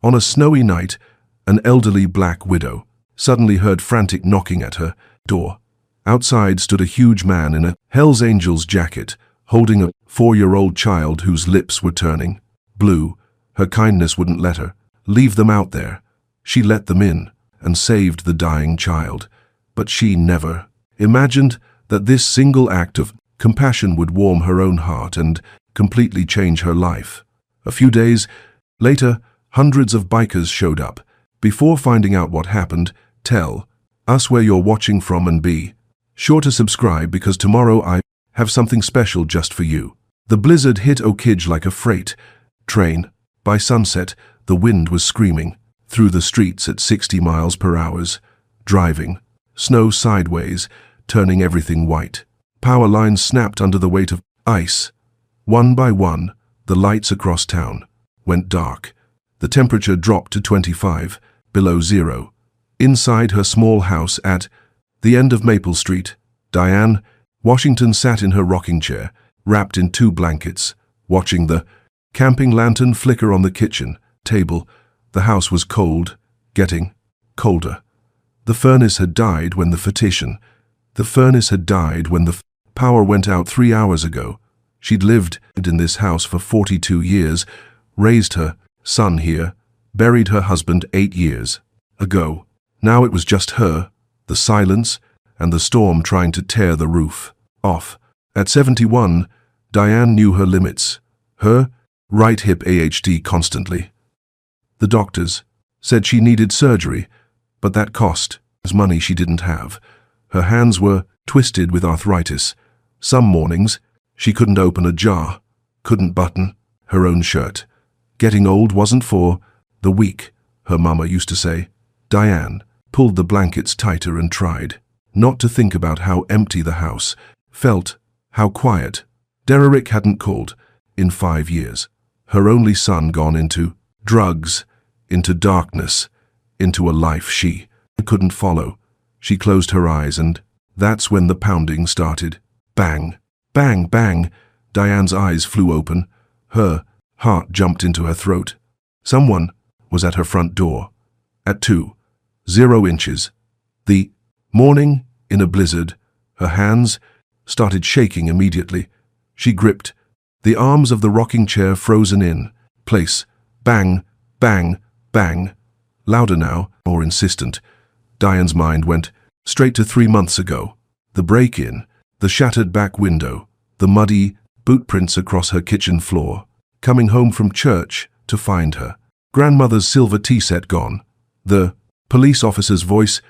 On a snowy night, an elderly black widow suddenly heard frantic knocking at her door. Outside stood a huge man in a Hell's Angels jacket, holding a 4-year-old child whose lips were turning blue. Her kindness wouldn't let her leave them out there. She let them in and saved the dying child. But she never imagined that this single act of compassion would warm her own heart and completely change her life. A few days later, hundreds of bikers showed up. Before finding out what happened, tell us where you're watching from and be sure to subscribe because tomorrow I have something special just for you. The blizzard hit Oak Ridge like a freight train. By sunset, the wind was screaming through the streets at 60 miles per hour, driving snow sideways, turning everything white. Power lines snapped under the weight of ice. One by one, the lights across town went dark. The temperature dropped to 25 below zero. Inside her small house at the end of Maple Street, Diane Washington sat in her rocking chair, wrapped in 2 blankets, watching the camping lantern flicker on the kitchen table. The house was cold, getting colder. The furnace had died when the power went out 3 hours ago. She'd lived in this house for 42 years, raised her son here, buried her husband 8 years ago. Now it was just her, the silence, and the storm trying to tear the roof off. At 71, Diane knew her limits. Her right hip AHD constantly. The doctors said she needed surgery, but that cost money she didn't have. Her hands were twisted with arthritis. Some mornings, she couldn't open a jar, couldn't button her own shirt. Getting old wasn't for the weak, her mama used to say. Diane pulled the blankets tighter and tried not to think about how empty the house felt, how quiet. Derrick hadn't called in 5 years. Her only son gone into drugs, into darkness, into a life she couldn't follow. She closed her eyes and that's when the pounding started. Bang, bang, bang. Diane's eyes flew open. Her heart jumped into her throat. Someone was at her front door. At 2:0 inches. The morning in a blizzard. Her hands started shaking immediately. She gripped the arms of the rocking chair frozen in place. Bang, bang, bang. Louder now, more insistent. Diane's mind went straight to 3 months ago. The break-in, the shattered back window, the muddy boot prints across her kitchen floor. Coming home from church to find her grandmother's silver tea set gone. The police officer's voice,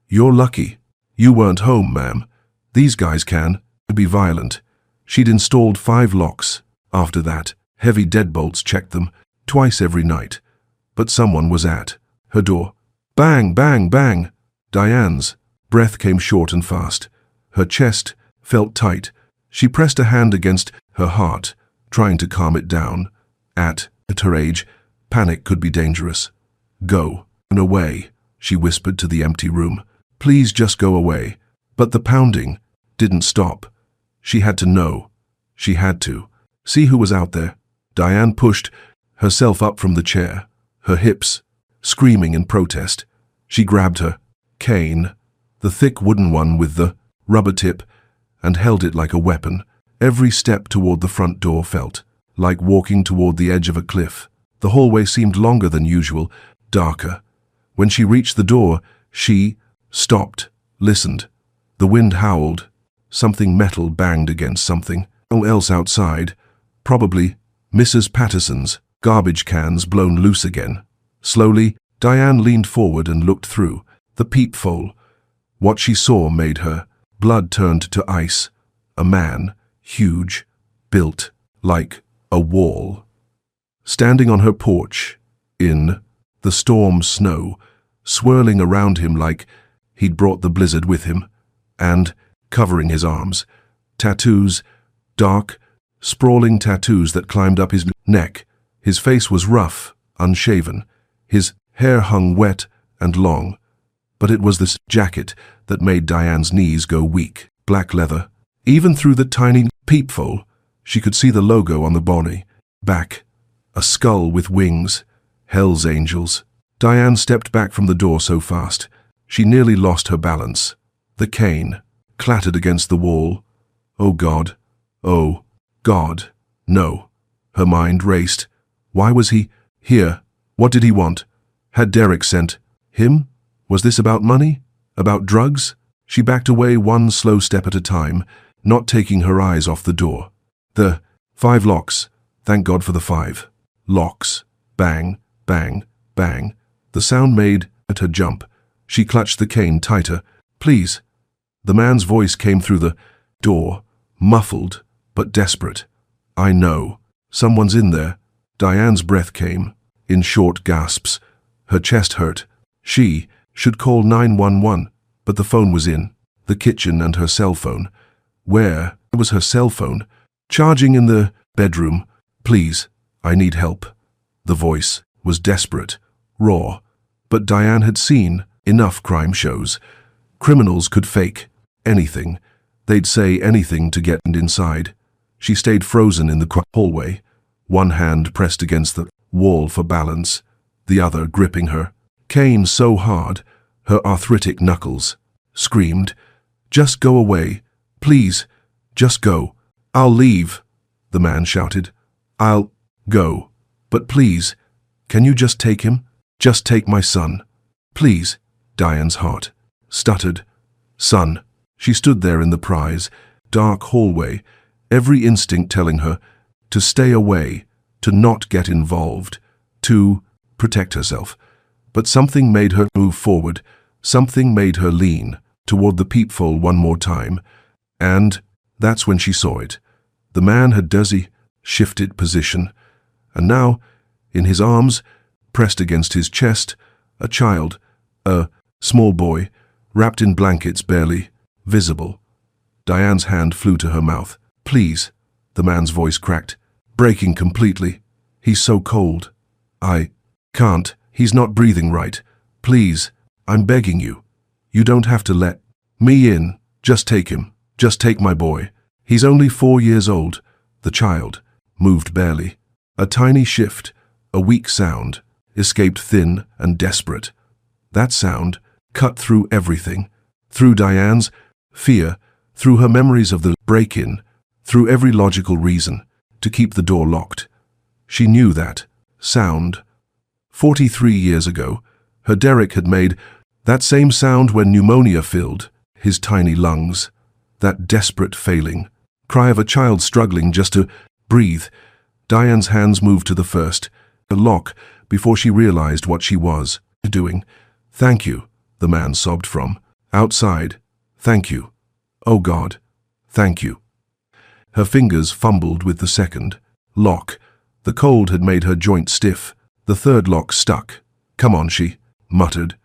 "You're lucky. You weren't home, ma'am. These guys can be violent." She'd installed 5 locks. After that, heavy deadbolts checked them twice every night. But someone was at her door. Bang, bang, bang. Diane's breath came short and fast. Her chest felt tight. She pressed a hand against her heart, trying to calm it down. At her age, panic could be dangerous. "Go and away," she whispered to the empty room. "Please just go away." But the pounding didn't stop. She had to know. She had to see who was out there. Diane pushed herself up from the chair, her hips screaming in protest. She grabbed her cane, the thick wooden one with the rubber tip, and held it like a weapon. Every step toward the front door felt like walking toward the edge of a cliff. The hallway seemed longer than usual, darker. When she reached the door, she stopped, listened. The wind howled. Something metal banged against something else outside. Probably Mrs. Patterson's garbage cans blown loose again. Slowly, Diane leaned forward and looked through the peephole. What she saw made her blood turned to ice. A man, huge, built like a wall, standing on her porch, in the storm snow, swirling around him like he'd brought the blizzard with him, and covering his arms. Tattoos, dark, sprawling tattoos that climbed up his neck. His face was rough, unshaven. His hair hung wet and long. But it was this jacket that made Diane's knees go weak. Black leather. Even through the tiny peephole, she could see the logo on the body. Back, a skull with wings, Hell's angels. Diane stepped back from the door so fast, she nearly lost her balance. The cane clattered against the wall. Oh God. Oh, God. No. Her mind raced. Why was he here? What did he want? Had Derek sent him? Was this about money? About drugs? She backed away one slow step at a time, not taking her eyes off the door. The 5 locks. Thank God for the 5 locks. Bang, bang, bang. The sound made at her jump. She clutched the cane tighter. Please. The man's voice came through the door, muffled but desperate. I know. Someone's in there. Diane's breath came in short gasps. Her chest hurt. She should call 911, but the phone was in the kitchen and her cell phone. Where was her cell phone? Charging in the bedroom. Please, I need help. The voice was desperate, raw, but Diane had seen enough crime shows. Criminals could fake anything. They'd say anything to get inside. She stayed frozen in the hallway, one hand pressed against the wall for balance, the other gripping her cane so hard her arthritic knuckles screamed, "Just go away. Please, just go. I'll leave," the man shouted. "I'll go. But please, can you just take him? Just take my son. Please." Diane's heart stuttered. Son. She stood there in the dark hallway, every instinct telling her to stay away, to not get involved, to protect herself. But something made her move forward, something made her lean toward the peephole one more time, and that's when she saw it. The man had shifted position, and now, in his arms, pressed against his chest, a child, a small boy, wrapped in blankets barely visible. Diane's hand flew to her mouth. "Please," the man's voice cracked, breaking completely. "He's so cold. I can't. He's not breathing right. Please, I'm begging you. You don't have to let me in. Just take him. Just take my boy. He's only 4 years old." The child moved barely. A tiny shift, a weak sound, escaped thin and desperate. That sound cut through everything, through Diane's fear, through her memories of the break-in, through every logical reason to keep the door locked. She knew that sound. 43 years ago, her Derek had made that same sound when pneumonia filled his tiny lungs. That desperate failing, cry of a child struggling just to breathe. Diane's hands moved to the first, a lock, before she realized what she was doing. "Thank you," the man sobbed from outside. "Thank you. Oh God, thank you." Her fingers fumbled with the second lock. The cold had made her joint stiff. The third lock stuck. "Come on," she muttered.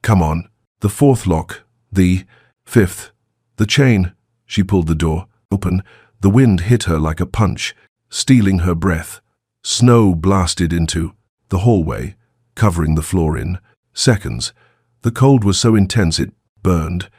"Come on." The fourth lock. The fifth. The chain. She pulled the door open. The wind hit her like a punch, stealing her breath. Snow blasted into the hallway, covering the floor in seconds. The cold was so intense it burned,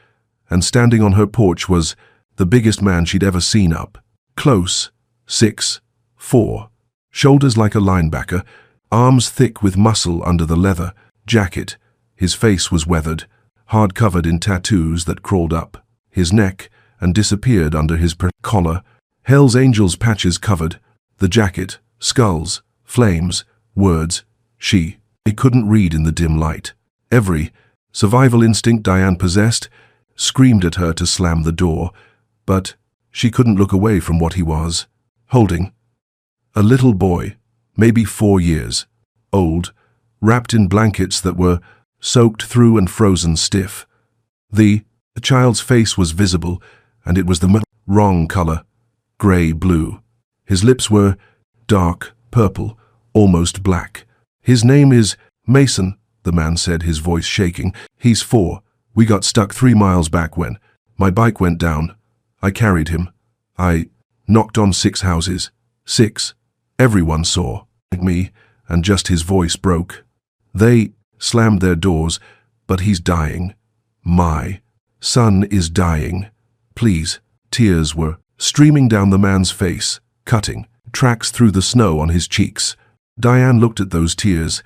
and standing on her porch was the biggest man she'd ever seen up close. 6'4", shoulders like a linebacker, arms thick with muscle under the leather jacket. His face was weathered, hard-covered in tattoos that crawled up his neck and disappeared under his collar. Hell's Angels patches covered the jacket, skulls, flames, words. She couldn't read in the dim light. Every survival instinct Diane possessed screamed at her to slam the door, but she couldn't look away from what he was holding. A little boy, maybe 4 years old, wrapped in blankets that were soaked through and frozen stiff. The child's face was visible, and it was the wrong color, gray-blue. His lips were dark purple, almost black. "His name is Mason," the man said, his voice shaking. "He's 4. We got stuck 3 miles back when my bike went down. I carried him. I knocked on 6 houses. 6. Everyone saw me, and just his voice broke. They slammed their doors, but he's dying. My son is dying. Please." Tears were streaming down the man's face, cutting tracks through the snow on his cheeks. Diane looked at those tears,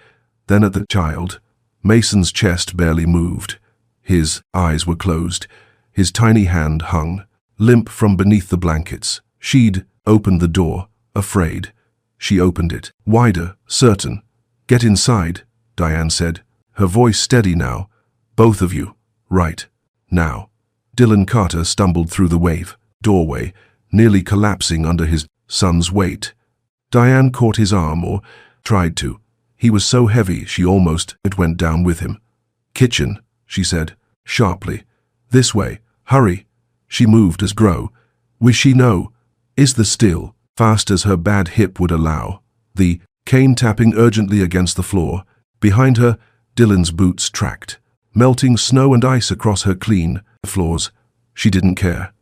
then at the child. Mason's chest barely moved. His eyes were closed. His tiny hand hung, limp from beneath the blankets. She'd opened the door, afraid. She opened it, wider, certain. "Get inside," Diane said, her voice steady now. "Both of you. Right. Now." Dylan Carter stumbled through the doorway, nearly collapsing under his son's weight. Diane caught his arm, or tried to. He was so heavy she almost went down with him. "Kitchen," she said, sharply. "This way. Hurry." She moved as grow. "Wish she know." Is the still, fast as her bad hip would allow. The cane tapping urgently against the floor. Behind her, Dylan's boots tracked, melting snow and ice across her clean floors. She didn't care.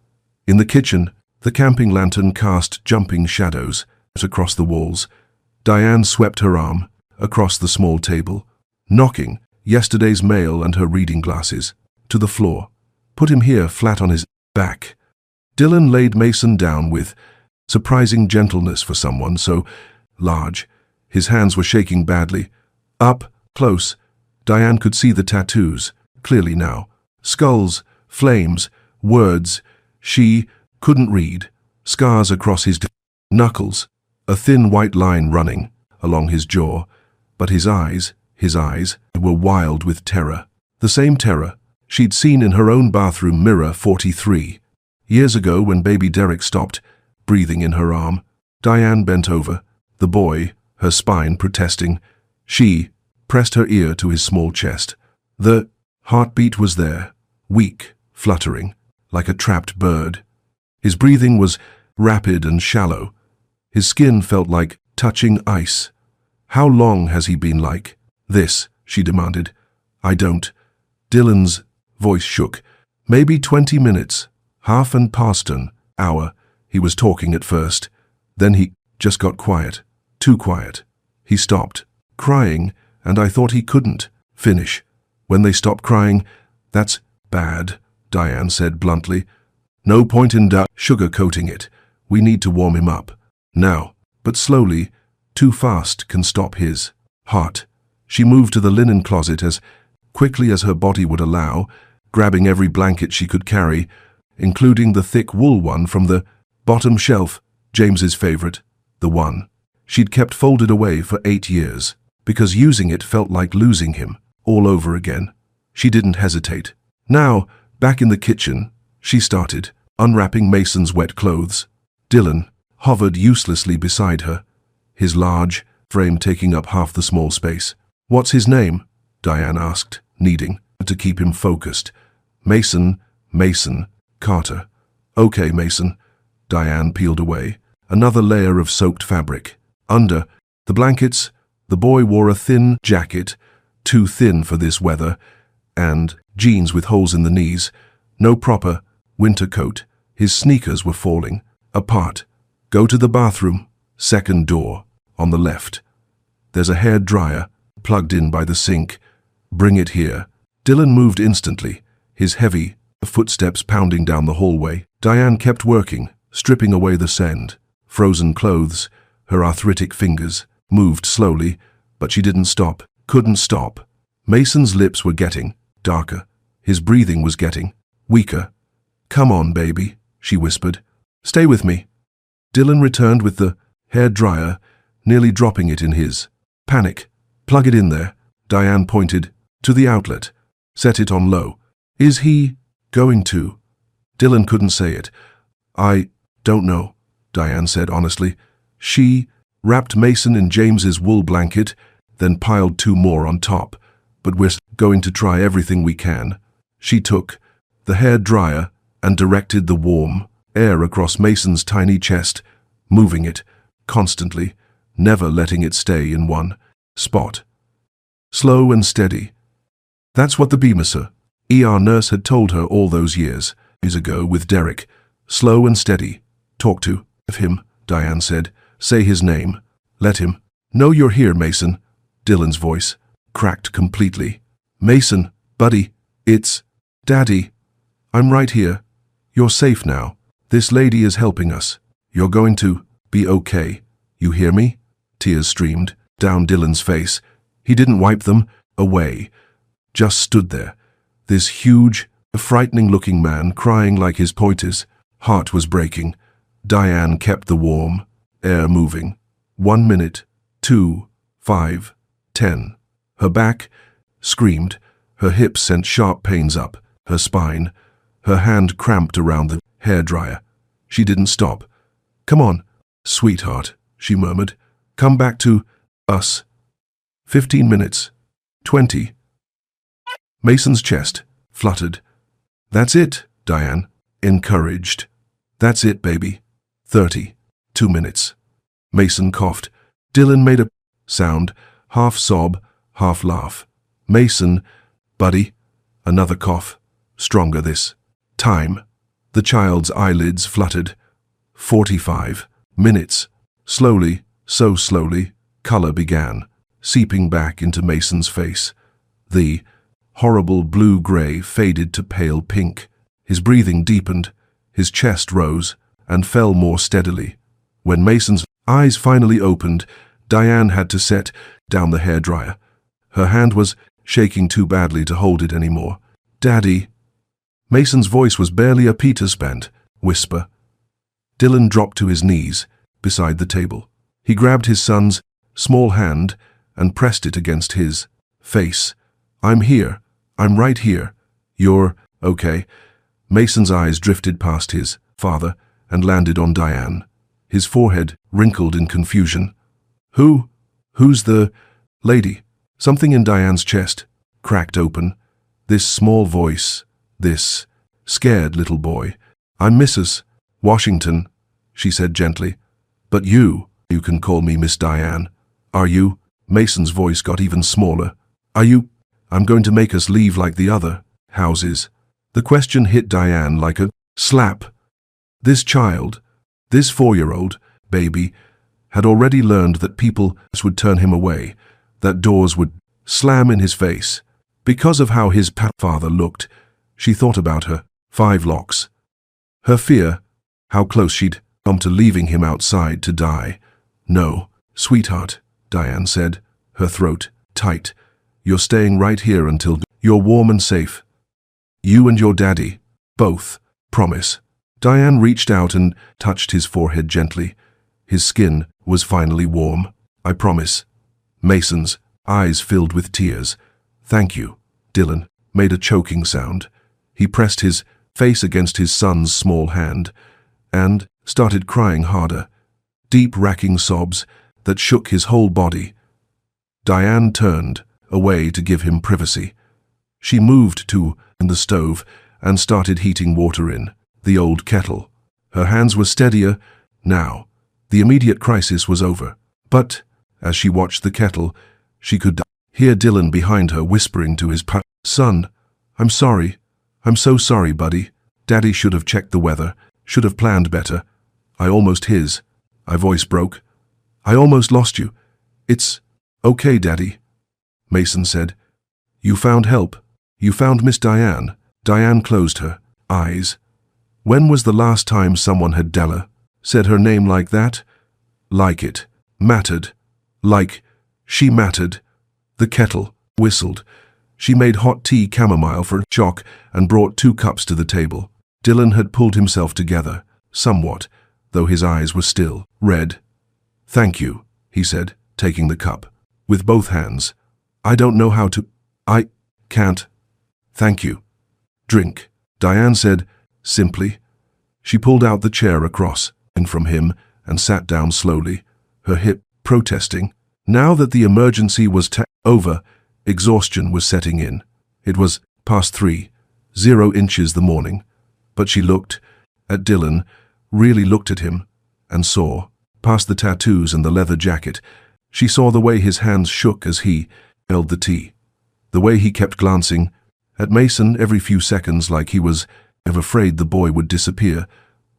In the kitchen, the camping lantern cast jumping shadows across the walls. Diane swept her arm across the small table, knocking yesterday's mail and her reading glasses to the floor. Put him here, flat on his back. Dylan laid Mason down with surprising gentleness for someone so large. His hands were shaking badly. Up close, Diane could see the tattoos, clearly now. Skulls, flames, words. She couldn't read. Scars across his knuckles, a thin white line running along his jaw. But his eyes were wild with terror. The same terror she'd seen in her own bathroom mirror 43 years ago when baby Derek stopped breathing in her arm. Diane bent over, the boy, her spine protesting. She pressed her ear to his small chest. The heartbeat was there, weak, fluttering, like a trapped bird. His breathing was rapid and shallow. His skin felt like touching ice. "How long has he been like this?" she demanded. "I don't." Dylan's voice shook. "Maybe 20 minutes, half and past an hour." He was talking at first. Then he just got quiet. Too quiet. He stopped crying, and I thought he couldn't finish. When they stopped crying, "That's bad," Diane said bluntly. "No point in sugarcoating it. We need to warm him up. Now." But slowly, too fast can stop his heart. She moved to the linen closet as quickly as her body would allow, grabbing every blanket she could carry, including the thick wool one from the bottom shelf, James's favorite, the one she'd kept folded away for 8 years, because using it felt like losing him all over again. She didn't hesitate. Now, back in the kitchen, she started unwrapping Mason's wet clothes. Dylan hovered uselessly beside her, his large frame taking up half the small space. "What's his name?" Diane asked, needing to keep him focused. Mason Carter." "Okay, Mason." Diane peeled away, another layer of soaked fabric. Under the blankets, the boy wore a thin jacket, too thin for this weather, and jeans with holes in the knees. No proper winter coat. His sneakers were falling apart. "Go to the bathroom, second door, on the left. There's a hair dryer plugged in by the sink. Bring it here." Dylan moved instantly, his heavy footsteps pounding down the hallway. Diane kept working, stripping away the sand. Frozen clothes, her arthritic fingers, moved slowly, but she didn't stop, couldn't stop. Mason's lips were getting darker. His breathing was getting weaker. "Come on, baby," she whispered. "Stay with me." Dylan returned with the hair dryer, nearly dropping it in his panic. "Plug it in there." Diane pointed to the outlet. "Set it on low." "Is he going to?" Dylan couldn't say it. "I don't know," Diane said honestly. She wrapped Mason in James's wool blanket, then piled 2 more on top. "But we're going to try everything we can." She took the hair dryer and directed the warm air across Mason's tiny chest, moving it constantly, never letting it stay in one spot. Slow and steady. That's what the BMSA ER nurse had told her all those years ago with Derek. Slow and steady. "Talk to him," Diane said. "Say his name. Let him know you're here, Mason." Dylan's voice cracked completely. "Mason, buddy, it's Daddy. I'm right here. You're safe now. This lady is helping us. You're going to be okay. You hear me?" Tears streamed down Dylan's face. He didn't wipe them away, just stood there. This huge, frightening-looking man crying like his pointer's heart was breaking. Diane kept the warm air moving. 1 minute, 2, 5, 10. Her back screamed, her hips sent sharp pains up her spine, her hand cramped around the hairdryer. She didn't stop. "Come on, sweetheart," she murmured. "Come back to us." 15 minutes. 20. Mason's chest fluttered. "That's it," Diane encouraged. "That's it, baby." 30. 2 minutes. Mason coughed. Dylan made a sound, half sob, half laugh. "Mason, buddy." Another cough, stronger this time. The child's eyelids fluttered. 45 minutes. Slowly, so slowly, color began, seeping back into Mason's face. The horrible blue-gray faded to pale pink. His breathing deepened, his chest rose, and fell more steadily. When Mason's eyes finally opened, Diane had to set down the hairdryer. Her hand was shaking too badly to hold it anymore. "Daddy." Mason's voice was barely a Peter Pan whisper. Dylan dropped to his knees beside the table. He grabbed his son's small hand and pressed it against his face. "I'm here. I'm right here. You're okay." Mason's eyes drifted past his father and landed on Diane. His forehead wrinkled in confusion. Who's the lady?" Something in Diane's chest cracked open. This small voice, this scared little boy. "I'm Mrs. Washington," she said gently. "But you can call me Miss Diane. Are you?" Mason's voice got even smaller. "Are you? I'm going to make us leave like the other houses." The question hit Diane like a slap. This child, this 4-year-old baby, had already learned that people would turn him away, that doors would slam in his face. Because of how his father looked, she thought about her 5 locks. Her fear, how close she'd come to leaving him outside to die. "No, sweetheart," Diane said, her throat tight. "You're staying right here until you're warm and safe. You and your daddy, both, promise." Diane reached out and touched his forehead gently. His skin was finally warm. "I promise." Mason's eyes filled with tears. "Thank you." Dylan made a choking sound. He pressed his face against his son's small hand and started crying harder, deep racking sobs that shook his whole body. Diane turned away to give him privacy. She moved to the stove and started heating water in the old kettle. Her hands were steadier now. The immediate crisis was over. But as she watched the kettle, she could hear Dylan behind her whispering to his son, "I'm sorry. I'm so sorry, buddy. Daddy should have checked the weather, should have planned better. I almost his." My voice broke. "I almost lost you." "It's okay, Daddy," Mason said. "You found help. You found Miss Diane." Diane closed her eyes. When was the last time someone had said her name like that? Like it mattered. Like she mattered. The kettle whistled. She made hot tea chamomile for Jock and brought 2 cups to the table. Dylan had pulled himself together, somewhat, though his eyes were still red. "Thank you," he said, taking the cup with both hands. "I don't know how to. I can't. Thank you." "Drink," Diane said, simply. She pulled out the chair across and from him and sat down slowly, her hip protesting. Now that the emergency was over, exhaustion was setting in. It was past 3, 0 inches the morning, but she looked at Dylan, really looked at him, and saw, past the tattoos and the leather jacket, she saw the way his hands shook as he held the tea, the way he kept glancing at Mason every few seconds like he was afraid the boy would disappear,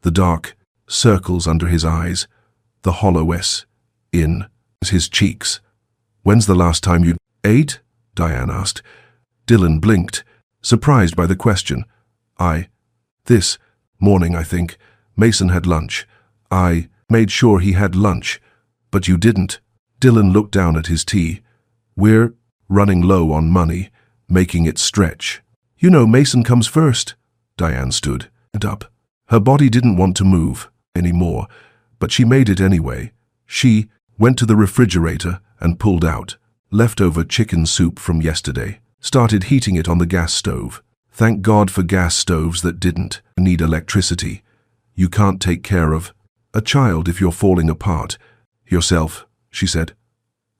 the dark circles under his eyes, the hollow S in his cheeks. "When's the last time you ate?" Diane asked. Dylan blinked, surprised by the question. This morning, I think. Mason had lunch. I made sure he had lunch. But you didn't." Dylan looked down at his tea. "We're running low on money, making it stretch. You know, Mason comes first. Diane stood up. Her body didn't want to move anymore, but she made it anyway. She went to the refrigerator and pulled out leftover chicken soup from yesterday, started heating it on the gas stove. Thank God for gas stoves that didn't need electricity. You can't take care of a child if you're falling apart yourself, she said.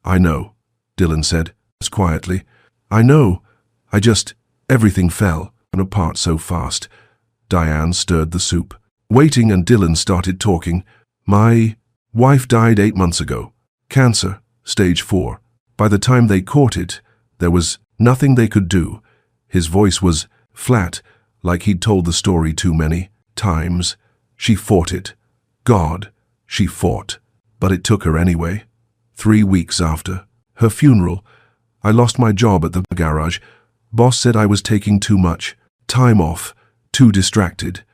I know, Dylan said quietly. I know. Everything fell apart so fast. Diane stirred the soup, waiting, and Dylan started talking. My wife died 8 months ago. Cancer, stage 4. By the time they caught it, there was nothing they could do. His voice was flat, like he'd told the story too many times. She fought it. God, she fought. But it took her anyway. 3 weeks after her funeral, I lost my job at the garage. Boss said I was taking too much time off, too distracted.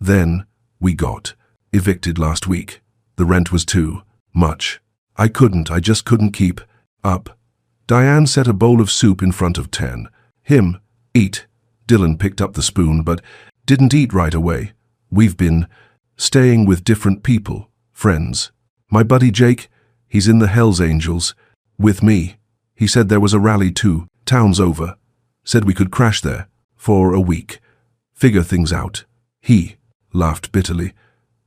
Then we got evicted last week. The rent was too much. I just couldn't keep up. Diane set a bowl of soup in front of him. Eat. Dylan picked up the spoon but didn't eat right away. We've been staying with different people, friends. My buddy Jake, he's in the Hells Angels with me. He said there was a rally 2 towns over. Said we could crash there for a week. Figure things out. He laughed bitterly.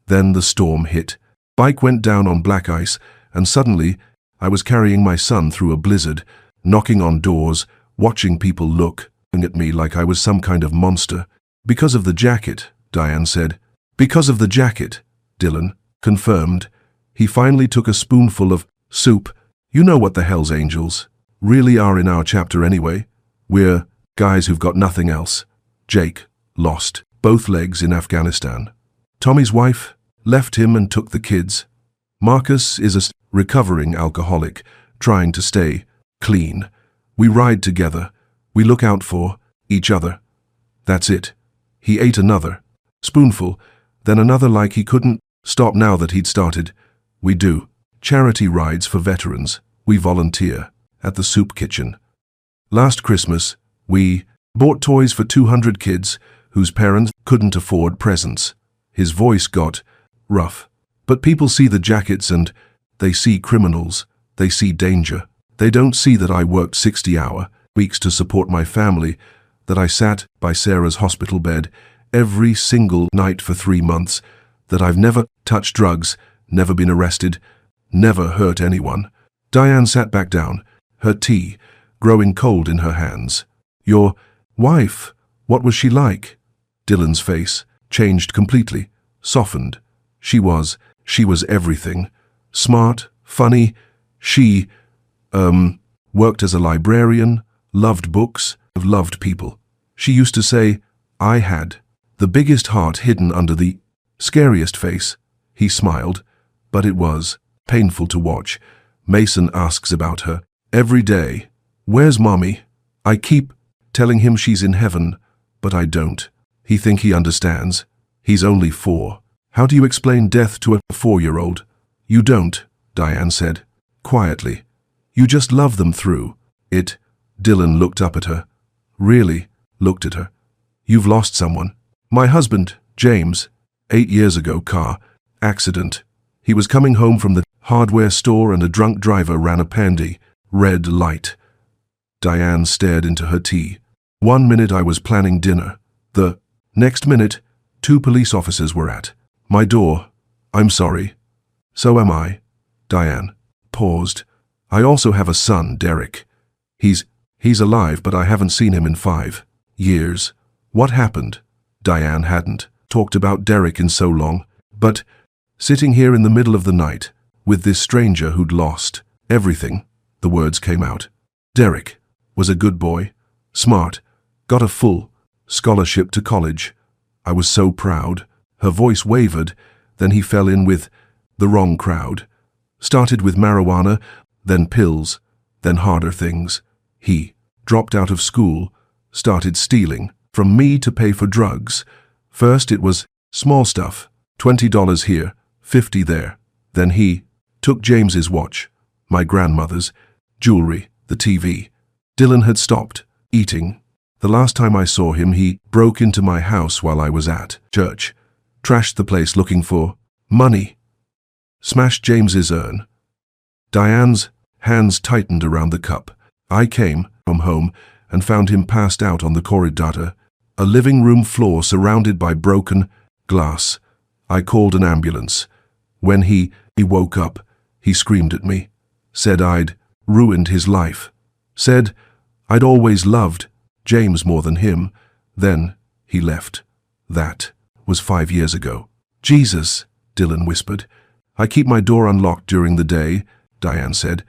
Then the storm hit. Bike went down on black ice, and suddenly I was carrying my son through a blizzard, knocking on doors, watching people look at me like I was some kind of monster. Because of the jacket, Diane said. Because of the jacket, Dylan confirmed. He finally took a spoonful of soup. You know what the Hells Angels really are in our chapter anyway. We're guys who've got nothing else. Jake lost both legs in Afghanistan. Tommy's wife left him and took the kids. Marcus is a recovering alcoholic, trying to stay clean. We ride together. We look out for each other. That's it. He ate another spoonful, then another like he couldn't stop now that he'd started. We do charity rides for veterans. We volunteer at the soup kitchen. Last Christmas, we bought toys for 200 kids whose parents couldn't afford presents. His voice got rough. But people see the jackets and they see criminals. They see danger. They don't see that I worked 60-hour weeks to support my family, that I sat by Sarah's hospital bed every single night for 3 months, that I've never touched drugs, never been arrested, never hurt anyone. Diane sat back down, her tea growing cold in her hands. Your wife, what was she like? Dylan's face changed completely, softened. She was everything. Smart, funny. She, worked as a librarian, loved books, loved people. She used to say, I had the biggest heart hidden under the scariest face. He smiled, but it was painful to watch. Mason asks about her every day. Where's Mommy? I keep telling him she's in heaven, but I don't. He think he understands. He's only 4. How do you explain death to a 4-year-old? You don't, Diane said, quietly. You just love them through it. Dylan looked up at her. Really looked at her. You've lost someone. My husband, James, 8 years ago, car accident. He was coming home from the hardware store and a drunk driver ran a pandy red light. Diane stared into her tea. 1 minute I was planning dinner. The next minute, 2 police officers were at my door. I'm sorry. So am I. Diane paused. I also have a son, Derek. He's alive, but I haven't seen him in 5 years. What happened? Diane hadn't talked about Derek in so long, but sitting here in the middle of the night with this stranger who'd lost everything, the words came out. Derek was a good boy, smart, got a full scholarship to college. I was so proud. Her voice wavered, then he fell in with the wrong crowd. Started with marijuana, then pills, then harder things. He dropped out of school, started stealing from me to pay for drugs. First it was small stuff, $20 here, $50 there. Then he took James's watch, my grandmother's, jewelry, the TV. Dylan had stopped eating. The last time I saw him, he broke into my house while I was at church, trashed the place looking for money, smashed James's urn. Diane's hands tightened around the cup. I came from home and found him passed out on the corridor, a living room floor surrounded by broken glass. I called an ambulance. When he woke up, he screamed at me, said I'd ruined his life, said I'd always loved James more than him. Then he left. That was 5 years ago. Jesus, Dylan whispered. I keep my door unlocked during the day, Diane said,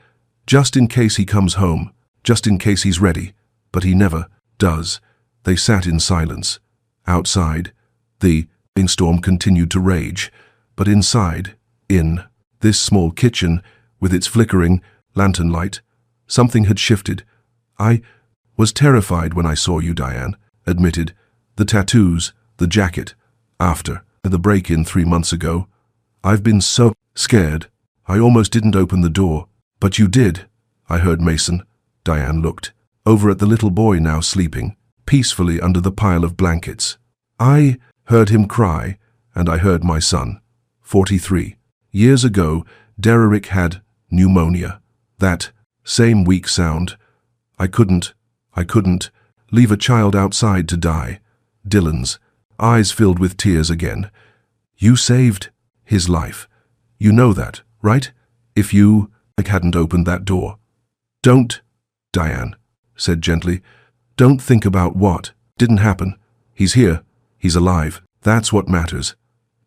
just in case he comes home, just in case he's ready. But he never does. They sat in silence. Outside, the snowstorm continued to rage, but inside, in this small kitchen, with its flickering lantern light, something had shifted. I was terrified when I saw you, Diane admitted. The tattoos, the jacket. After the break-in 3 months ago, I've been so scared. I almost didn't open the door. But you did. I heard Mason. Diane looked over at the little boy now sleeping peacefully under the pile of blankets. I heard him cry, and I heard my son. 43 years ago, Derrick had pneumonia. That same weak sound. I couldn't leave a child outside to die. Dylan's eyes filled with tears again. You saved his life. You know that, right? If you hadn't opened that door. Don't, Diane said gently. Don't think about what didn't happen. He's here. He's alive. That's what matters.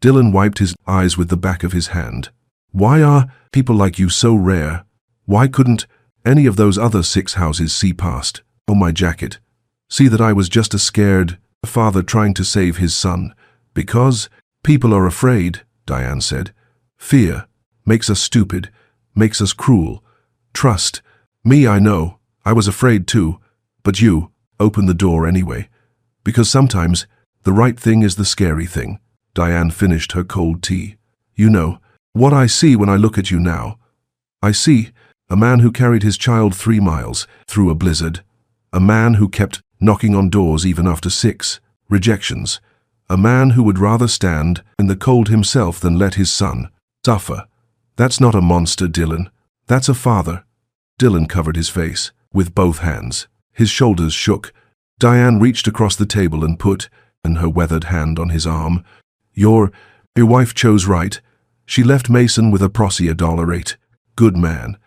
Dylan wiped his eyes with the back of his hand. Why are people like you so rare? Why couldn't any of those other 6 houses see past? Oh, my jacket. See that I was just a scared father trying to save his son. Because people are afraid, Diane said. Fear makes us stupid, makes us cruel. Trust me, I know. I was afraid too. But you opened the door anyway. Because sometimes the right thing is the scary thing. Diane finished her cold tea. You know what I see when I look at you now? I see a man who carried his child 3 miles through a blizzard. A man who kept knocking on doors even after 6 rejections. A man who would rather stand in the cold himself than let his son suffer. That's not a monster, Dylan. That's a father. Dylan covered his face with both hands. His shoulders shook. Diane reached across the table and put her weathered hand on his arm. Your wife chose right. She left Mason with a proxy $8. Good man.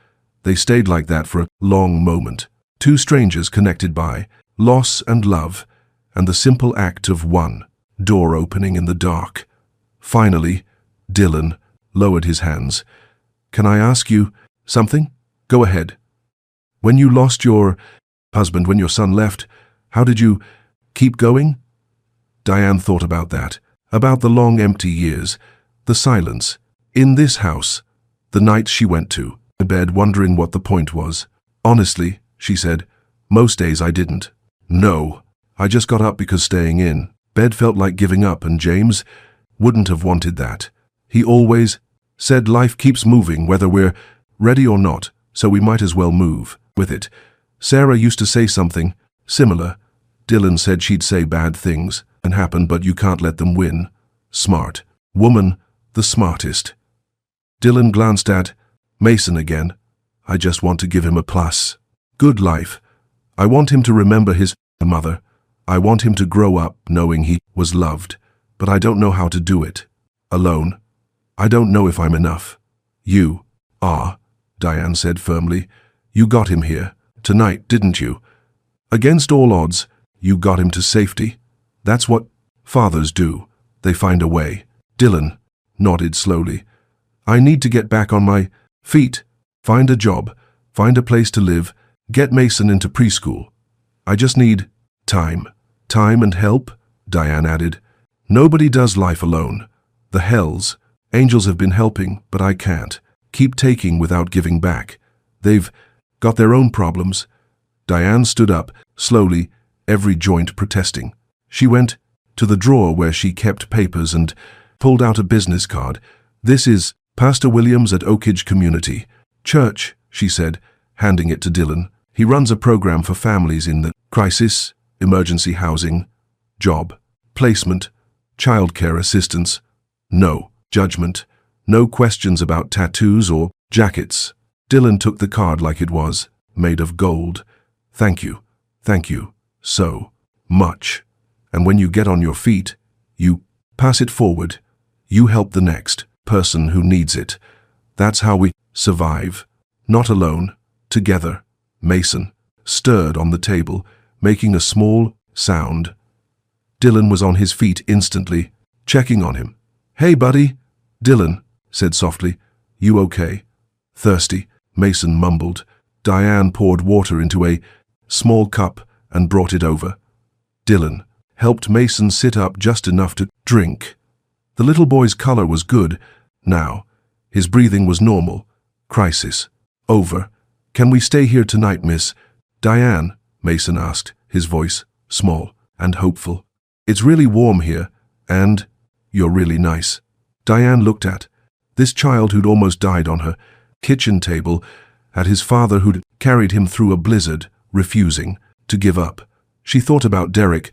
They stayed like that for a long moment. 2 strangers connected by loss and love, and the simple act of one door opening in the dark. Finally, Dylan lowered his hands. Can I ask you something? Go ahead. When you lost your husband, when your son left, how did you keep going? Diane thought about that, about the long empty years, the silence, in this house, the nights she went to bed wondering what the point was. Honestly, she said, most days I didn't. No, I just got up because staying in bed felt like giving up, and James wouldn't have wanted that. He always said life keeps moving whether we're ready or not, so we might as well move with it. Sarah used to say something similar. Dylan said she'd say bad things and happen, but you can't let them win. Smart. Woman, the smartest. Dylan glanced at Mason again. I just want to give him a plus. Good life. I want him to remember his mother. I want him to grow up knowing he was loved, but I don't know how to do it. Alone. I don't know if I'm enough. You are, Diane said firmly. You got him here tonight, didn't you? Against all odds, you got him to safety. That's what fathers do. They find a way. Dylan nodded slowly. I need to get back on my feet, find a job, find a place to live, get Mason into preschool. I just need time. Time and help, Diane added. Nobody does life alone. The hells, angels have been helping, but I can't keep taking without giving back. They've got their own problems. Diane stood up, slowly, every joint protesting. She went to the drawer where she kept papers and pulled out a business card. This is Pastor Williams at Oak Ridge Community Church, she said, handing it to Dylan. He runs a program for families in the crisis, emergency housing, job, placement, childcare assistance. No judgment, no questions about tattoos or jackets. Dylan took the card like it was, made of gold. Thank you so much. And when you get on your feet, you pass it forward. You help the next person who needs it. That's how we survive. Not alone, together. Mason stirred on the table, making a small sound. Dylan was on his feet instantly, checking on him. Hey, buddy, Dylan said softly. You okay? Thirsty, Mason mumbled. Diane poured water into a small cup and brought it over. Dylan helped Mason sit up just enough to drink. The little boy's color was good now. His breathing was normal. Crisis over. Can we stay here tonight, Miss Diane? Mason asked, his voice small and hopeful. It's really warm here, and you're really nice. Diane looked at this child who'd almost died on her kitchen table, at his father who'd carried him through a blizzard, refusing to give up. She thought about Derek,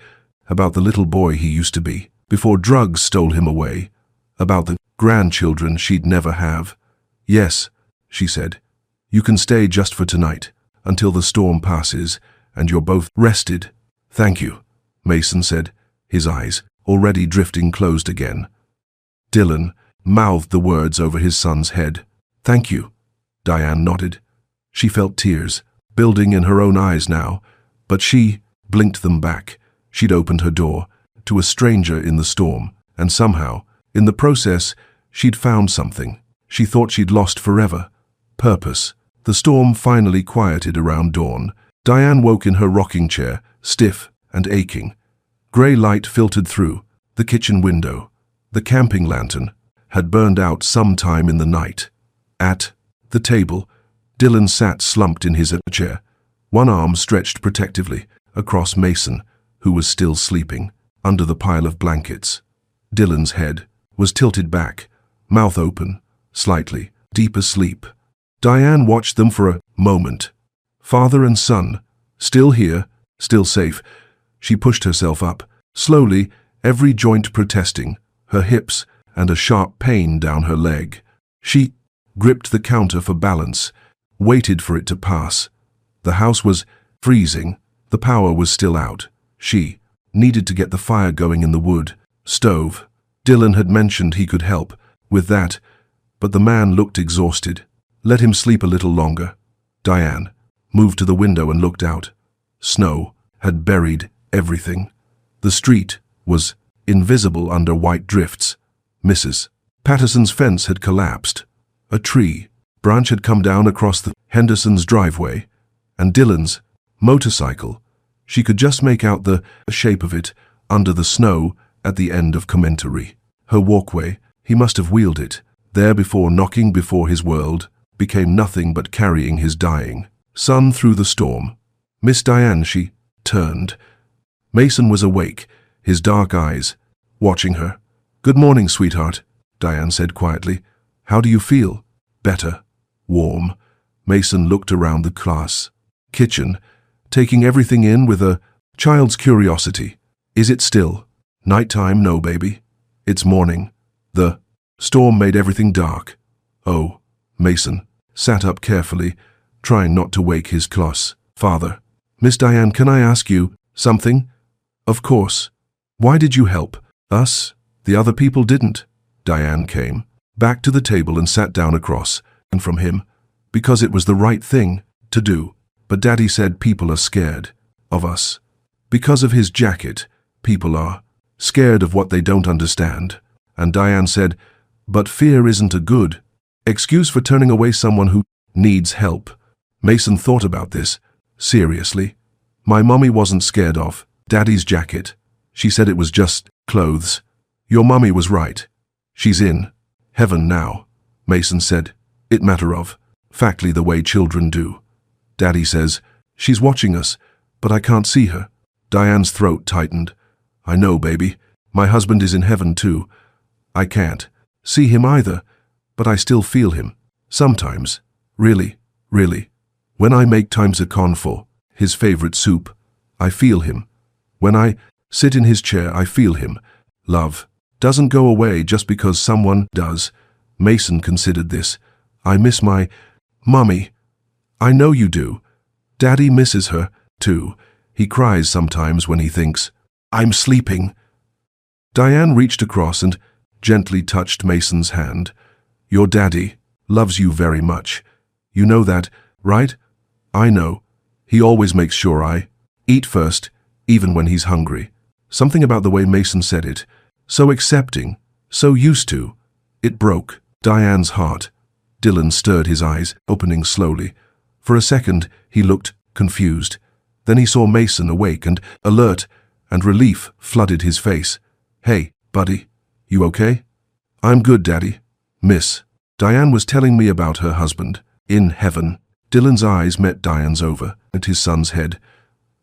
about the little boy he used to be, before drugs stole him away, about the grandchildren she'd never have. Yes, she said, you can stay just for tonight, until the storm passes, and you're both rested. Thank you, Mason said, his eyes already drifting closed again. Dylan mouthed the words over his son's head. Thank you. Diane nodded. She felt tears building in her own eyes now, but she blinked them back. She'd opened her door to a stranger in the storm, and somehow, in the process, she'd found something she thought she'd lost forever. Purpose. The storm finally quieted around dawn. Diane woke in her rocking chair, stiff and aching. Grey light filtered through the kitchen window. The camping lantern had burned out sometime in the night. At the table, Dylan sat slumped in his chair, one arm stretched protectively across Mason, who was still sleeping, under the pile of blankets. Dylan's head was tilted back, mouth open, slightly, deep asleep. Diane watched them for a moment. Father and son, still here, still safe. She pushed herself up, slowly, every joint protesting, her hips and a sharp pain down her leg. She gripped the counter for balance, waited for it to pass. The house was freezing. The power was still out. She needed to get the fire going in the wood stove. Dylan had mentioned he could help with that, but the man looked exhausted. Let him sleep a little longer. Diane moved to the window and looked out. Snow had buried everything. The street was invisible under white drifts. Mrs. Patterson's fence had collapsed. A tree branch had come down across the Henderson's driveway, and Dylan's motorcycle. She could just make out the shape of it under the snow at the end of Commentary. Her walkway, he must have wheeled it, there before knocking before his world became nothing but carrying his dying son through the storm. Miss Diane, she turned. Mason was awake, his dark eyes watching her. Good morning, sweetheart, Diane said quietly. How do you feel? Better. Warm. Mason looked around the class kitchen, taking everything in with a child's curiosity. Is it still nighttime? No, baby. It's morning. The storm made everything dark. Oh, Mason sat up carefully, trying not to wake his class father. Miss Diane, can I ask you something? Of course. Why did you help us? The other people didn't. Diane came back to the table and sat down across and from him, because it was the right thing to do. But Daddy said people are scared of us. Because of his jacket, people are scared of what they don't understand. And Diane said, but fear isn't a good excuse for turning away someone who needs help. Mason thought about this seriously. My mommy wasn't scared of Daddy's jacket. She said it was just clothes. Your mommy was right. She's in heaven now, Mason said. It matter of factly the way children do. Daddy says, she's watching us, but I can't see her. Diane's throat tightened. I know, baby. My husband is in heaven too. I can't see him either, but I still feel him. Sometimes. Really, really. When I make times a con for his favorite soup, I feel him. When I sit in his chair, I feel him. Love doesn't go away just because someone does. Mason considered this. I miss my mummy. I know you do. Daddy misses her, too. He cries sometimes when he thinks, I'm sleeping. Diane reached across and gently touched Mason's hand. Your daddy loves you very much. You know that, right? I know. He always makes sure I eat first, even when he's hungry. Something about the way Mason said it, so accepting, so used to. It broke Diane's heart. Dylan stirred his eyes, opening slowly. For a second, he looked confused. Then he saw Mason awake and alert, and relief flooded his face. Hey, buddy, you okay? I'm good, Daddy. Miss. Diane was telling me about her husband. In heaven. Dylan's eyes met Diane's over at his son's head.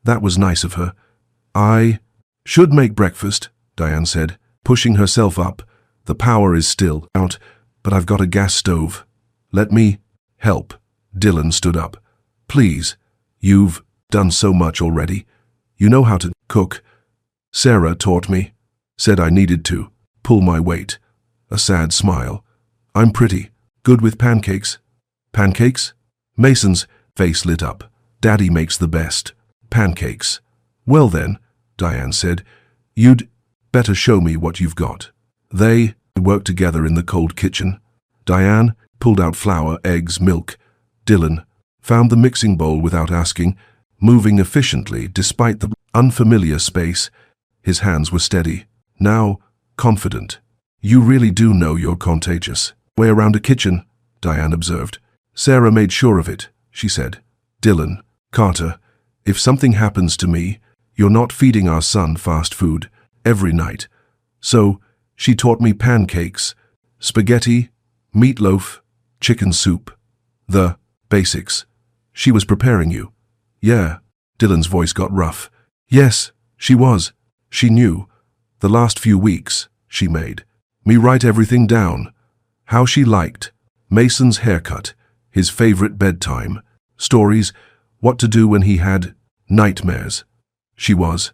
That was nice of her. I should make breakfast, Diane said, pushing herself up. The power is still out, but I've got a gas stove. Let me help. Dylan stood up. Please. You've done so much already. You know how to cook. Sarah taught me. Said I needed to pull my weight. A sad smile. I'm pretty good with pancakes. Pancakes? Mason's face lit up. Daddy makes the best pancakes. Well then, Diane said, you'd better show me what you've got. They worked together in the cold kitchen. Diane pulled out flour, eggs, milk. Dylan found the mixing bowl without asking, moving efficiently despite the unfamiliar space. His hands were steady, now confident. You really do know you're contagious. Way around a kitchen, Diane observed. Sarah made sure of it, she said. Dylan, Carter, if something happens to me, you're not feeding our son fast food every night. So, she taught me pancakes, spaghetti, meatloaf, chicken soup. The basics. She was preparing you. Yeah, Dylan's voice got rough. Yes, she was. She knew. The last few weeks, she made me write everything down. How she liked Mason's haircut, his favorite bedtime, stories, what to do when he had nightmares. She was.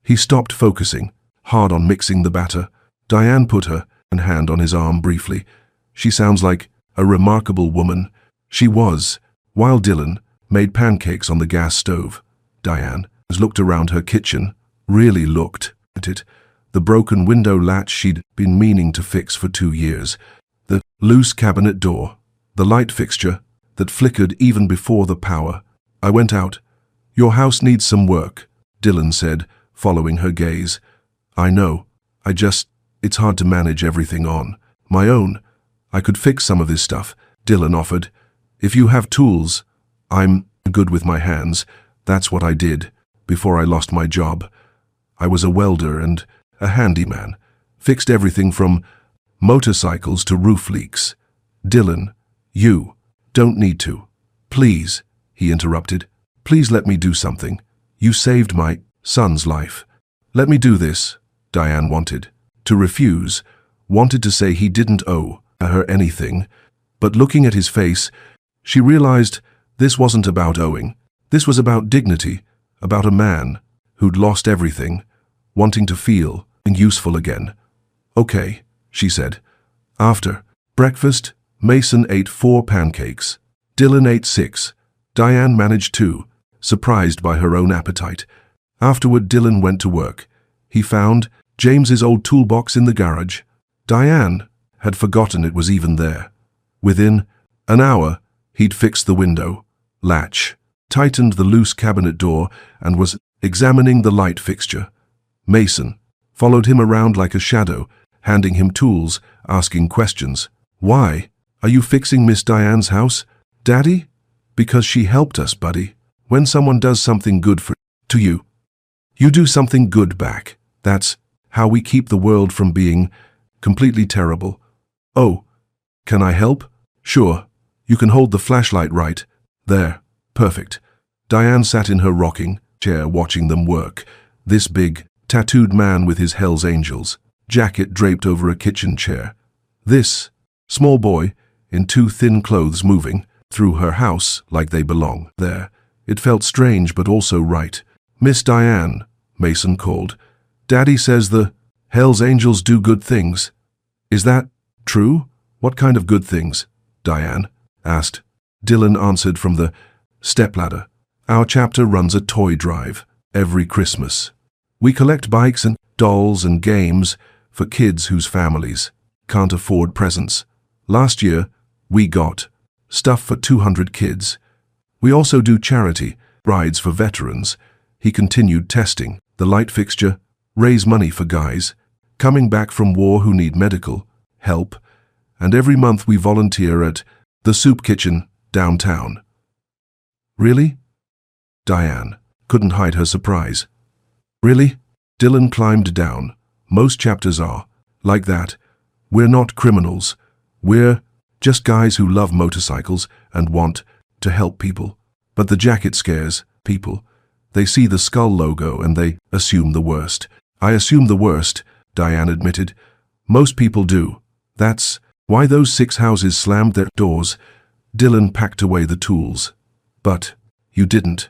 He stopped focusing, hard on mixing the batter. Diane put her hand on his arm briefly. She sounds like a remarkable woman. She was, while Dylan made pancakes on the gas stove. Diane looked around her kitchen, really looked at it. The broken window latch she'd been meaning to fix for 2 years. The loose cabinet door. The light fixture that flickered even before the power. I went out. Your house needs some work, Dylan said, following her gaze. I know. It's hard to manage everything on my own. I could fix some of this stuff, Dylan offered. If you have tools, I'm good with my hands. That's what I did before I lost my job. I was a welder and a handyman. Fixed everything from motorcycles to roof leaks. Dylan, you don't need to. Please, he interrupted. Please let me do something. You saved my son's life. Let me do this, Diane wanted. To refuse, wanted to say he didn't owe her anything, but looking at his face, she realized this wasn't about owing. This was about dignity, about a man who'd lost everything, wanting to feel useful again. Okay, she said. After breakfast, Mason ate 4 pancakes. Dylan ate 6. Diane managed 2, surprised by her own appetite. Afterward, Dylan went to work. He found James's old toolbox in the garage. Diane had forgotten it was even there. Within an hour, he'd fixed the window latch, tightened the loose cabinet door, and was examining the light fixture. Mason followed him around like a shadow, handing him tools, asking questions. Why are you fixing Miss Diane's house, Daddy? Because she helped us, buddy. When someone does something good to you, you do something good back. That's how we keep the world from being completely terrible. Oh, can I help? Sure. You can hold the flashlight right there. Perfect. Diane sat in her rocking chair watching them work. This big, tattooed man with his Hell's Angels jacket draped over a kitchen chair. This small boy in 2 thin clothes moving through her house like they belong there. It felt strange but also right. "Miss Diane," Mason called. "Daddy says the Hell's Angels do good things. Is that true?" "What kind of good things?" Diane asked. Dylan answered from the stepladder. "Our chapter runs a toy drive every Christmas. We collect bikes and dolls and games for kids whose families can't afford presents. Last year, we got stuff for 200 kids. We also do charity rides for veterans." He continued, testing the light fixture, "raise money for guys coming back from war who need medical help, and every month we volunteer at the soup kitchen downtown." "Really?" Diane couldn't hide her surprise. "Really?" Dylan climbed down. "Most chapters are like that. We're not criminals. We're just guys who love motorcycles and want to help people. But the jacket scares people. They see the skull logo and they assume the worst." "I assume the worst," Diane admitted. "Most people do. That's why those 6 houses slammed their doors." Dylan packed away the tools. "But you didn't.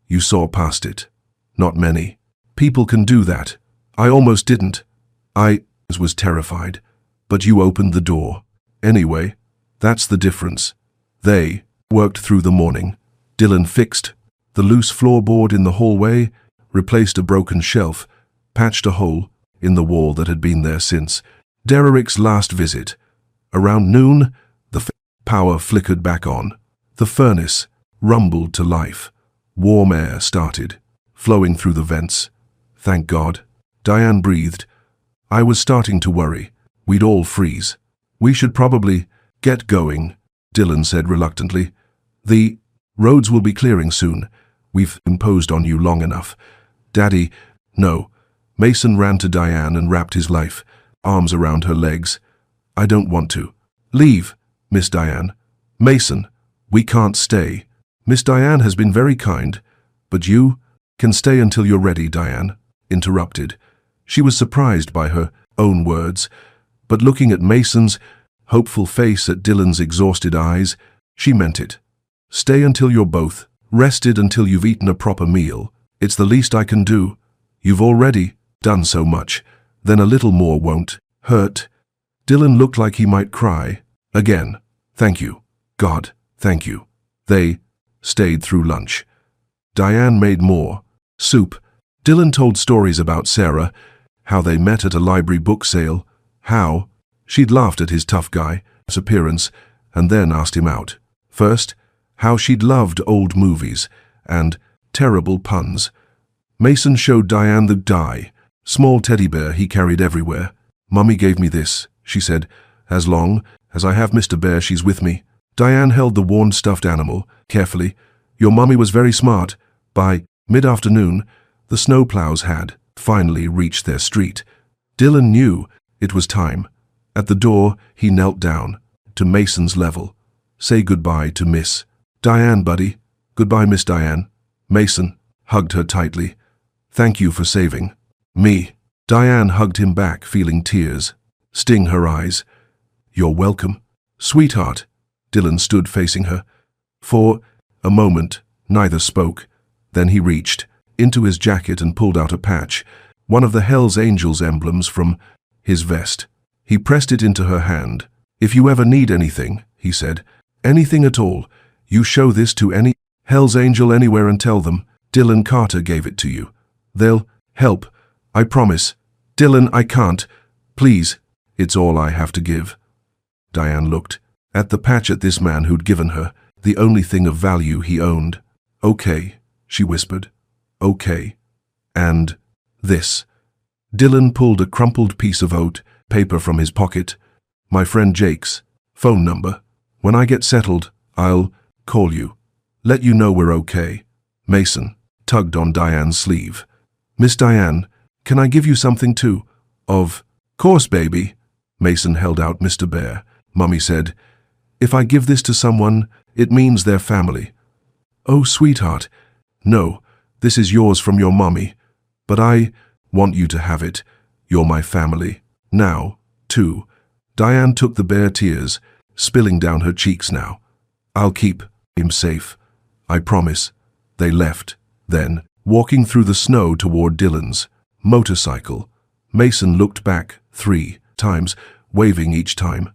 You saw past it. Not many people can do that. I almost didn't. I was terrified. But you opened the door. Anyway, that's the difference." They worked through the morning. Dylan fixed the loose floorboard in the hallway, replaced a broken shelf, patched a hole in the wall that had been there since Derek's last visit. Around noon, the power flickered back on. The furnace rumbled to life. Warm air started flowing through the vents. "Thank God," Diane breathed. "I was starting to worry we'd all freeze." "We should probably get going," Dylan said reluctantly. "The roads will be clearing soon. We've imposed on you long enough." "Daddy, no." Mason ran to Diane and wrapped his life arms around her legs. "I don't want to." "Leave, Miss Diane." "Mason, we can't stay. Miss Diane has been very kind, but you can stay until you're ready," Diane interrupted. She was surprised by her own words, but looking at Mason's hopeful face, at Dylan's exhausted eyes, she meant it. "Stay until you're both rested, until you've eaten a proper meal. It's the least I can do. You've already done so much. Then a little more won't hurt." Dylan looked like he might cry. "Again, thank you. God, thank you." They stayed through lunch. Diane made more soup. Dylan told stories about Sarah, how they met at a library book sale, how she'd laughed at his tough guy's appearance and then asked him out first, how she'd loved old movies and terrible puns. Mason showed Diane the small teddy bear he carried everywhere. "Mummy gave me this," she said. "As long as I have Mr. Bear, she's with me." Diane held the worn stuffed animal carefully. "Your mummy was very smart." By mid-afternoon, the snowplows had finally reached their street. Dylan knew it was time. At the door, he knelt down to Mason's level. "Say goodbye to Miss Diane, buddy." "Goodbye, Miss Diane." Mason hugged her tightly. "Thank you for saving me." Diane hugged him back, feeling tears sting her eyes. "You're welcome, sweetheart." Dylan stood facing her. For a moment, neither spoke. Then he reached into his jacket and pulled out a patch, one of the Hell's Angels emblems, from his vest. He pressed it into her hand. "If you ever need anything," he said, "anything at all, you show this to any Hell's Angel anywhere and tell them Dylan Carter gave it to you. They'll help, I promise." "Dylan, I can't. Please, it's all I have to give." Diane looked at the patch, at this man who'd given her the only thing of value he owned. "Okay," she whispered. "Okay. And this." Dylan pulled a crumpled piece of oat paper from his pocket. "My friend Jake's phone number. When I get settled, I'll call you. Let you know we're okay." Mason tugged on Diane's sleeve. "Miss Diane, can I give you something too?" "Of course, baby." Mason held out Mr. Bear. Mummy said, "If I give this to someone, it means they're family." "Oh, sweetheart. No, this is yours from your mummy. But I want you to have it. You're my family. Now, too." Diane took the bear, tears spilling down her cheeks now. I'll keep him safe. I promise. They left. Then, walking through the snow toward Dylan's motorcycle, Mason looked back 3 times, waving each time.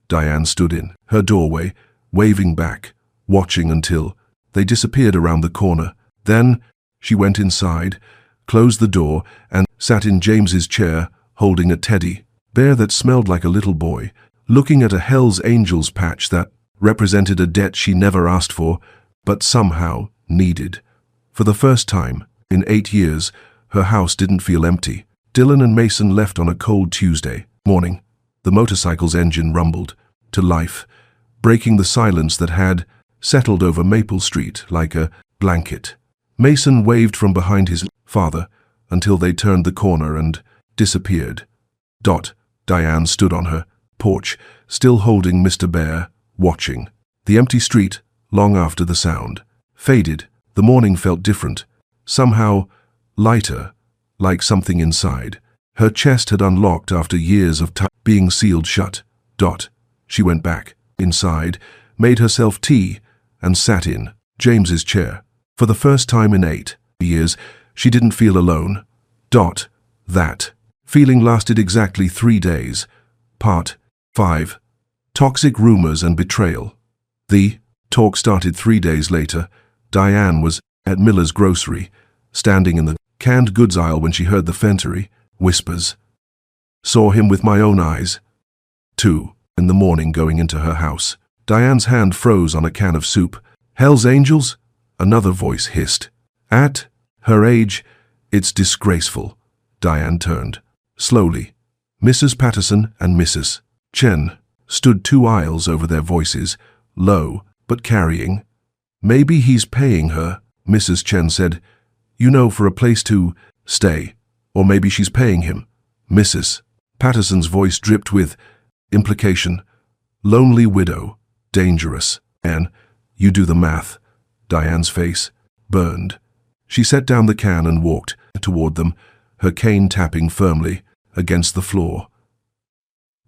Diane stood in her doorway, waving back, watching until they disappeared around the corner. Then, she went inside, closed the door, and sat in James's chair, holding a teddy bear that smelled like a little boy, looking at a Hell's Angels patch that represented a debt she never asked for, but somehow needed. For the first time in 8 years, her house didn't feel empty. Dylan and Mason left on a cold Tuesday morning. The motorcycle's engine rumbled to life, breaking the silence that had settled over Maple Street like a blanket. Mason waved from behind his father until they turned the corner and disappeared. Diane stood on her porch, still holding Mr. Bear, watching. The empty street, long after the sound faded. The morning felt different, somehow lighter, like something inside her chest had unlocked after years of time being sealed shut. She went back inside, made herself tea, and sat in James's chair. For the first time in 8 years, she didn't feel alone. That feeling lasted exactly 3 days. Part 5. Toxic Rumors and Betrayal. The talk started 3 days later. Diane was at Miller's grocery, standing in the canned goods aisle when she heard the Fentery whispers. Saw him with my own eyes. 2 in the morning going into her house. Diane's hand froze on a can of soup. Hell's Angels? Another voice hissed. At her age, it's disgraceful. Diane turned. Slowly. Mrs. Patterson and Mrs. Chen stood 2 aisles over their voices, low but carrying. Maybe he's paying her, Mrs. Chen said. You know, for a place to stay. Or maybe she's paying him. Mrs. Patterson's voice dripped with implication. Lonely widow. Dangerous. And you do the math. Diane's face burned. She set down the can and walked toward them, her cane tapping firmly against the floor.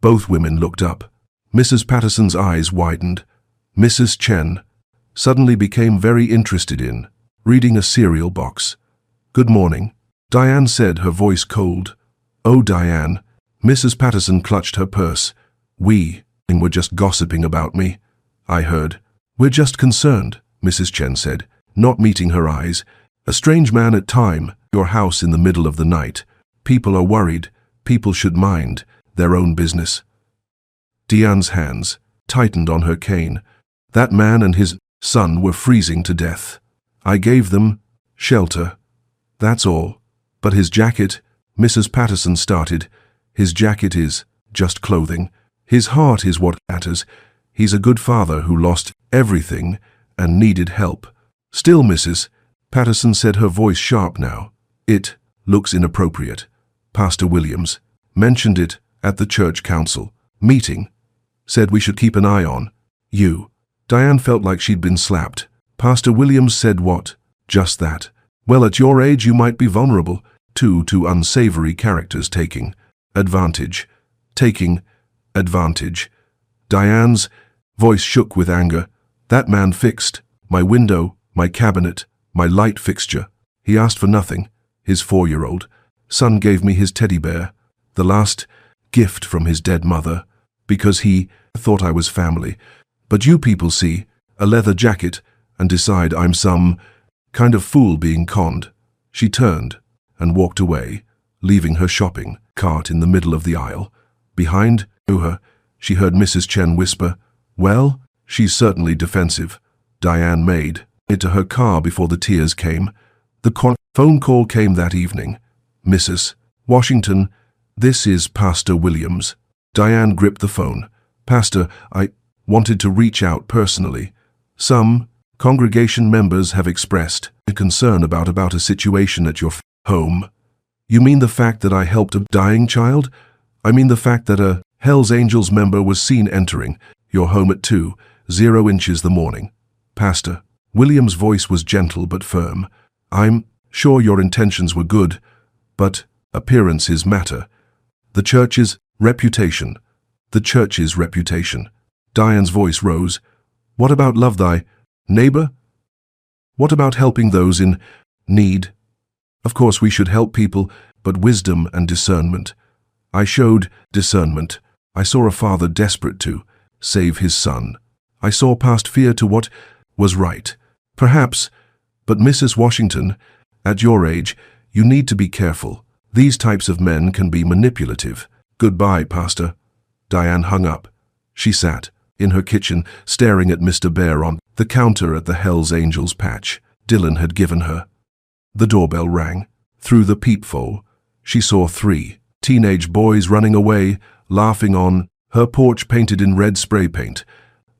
Both women looked up. Mrs. Patterson's eyes widened. Mrs. Chen suddenly became very interested in reading a cereal box. Good morning, Diane said, her voice cold. Oh, Diane. Mrs. Patterson clutched her purse. We were just gossiping about me, I heard. We're just concerned, Mrs. Chen said, not meeting her eyes. A strange man at time, your house in the middle of the night. People are worried. People should mind their own business. Diane's hands tightened on her cane. That man and his son were freezing to death. I gave them shelter. That's all. But his jacket, Mrs. Patterson started. His jacket is just clothing. His heart is what matters. He's a good father who lost everything and needed help. Still, Mrs. Patterson said, her voice sharp now. It looks inappropriate. Pastor Williams mentioned it at the church council meeting. Said we should keep an eye on you. Diane felt like she'd been slapped. Pastor Williams said what? Just that. Well, at your age you might be vulnerable to unsavory characters taking advantage. Diane's voice shook with anger. That man fixed my window, my cabinet, my light fixture. He asked for nothing. His 4-year-old son gave me his teddy bear, the last gift from his dead mother, because he thought I was family. But you people see a leather jacket and decide I'm some kind of fool being conned. She turned and walked away, leaving her shopping cart in the middle of the aisle. Behind her, she heard Mrs. Chen whisper, well, she's certainly defensive. Diane made it to her car before the tears came. The phone call came that evening. Mrs. Washington, this is Pastor Williams. Diane gripped the phone. Pastor, I wanted to reach out personally. Some congregation members have expressed a concern about a situation at your home. You mean the fact that I helped a dying child? I mean the fact that a Hell's Angels member was seen entering your home at 2:00 inches the morning. Pastor Williams' voice was gentle but firm. I'm sure your intentions were good, but appearances matter. The church's reputation. Diane's voice rose. What about love thy neighbor? What about helping those in need? Of course we should help people, but wisdom and discernment. I showed discernment. I saw a father desperate to save his son. I saw past fear to what was right. Perhaps, but Mrs. Washington, at your age, you need to be careful. These types of men can be manipulative. Goodbye, Pastor. Diane hung up. She sat in her kitchen, staring at Mr. Bear on the counter at the Hells Angels patch Dylan had given her. The doorbell rang. Through the peephole, she saw 3 teenage boys running away, laughing on her porch painted in red spray paint.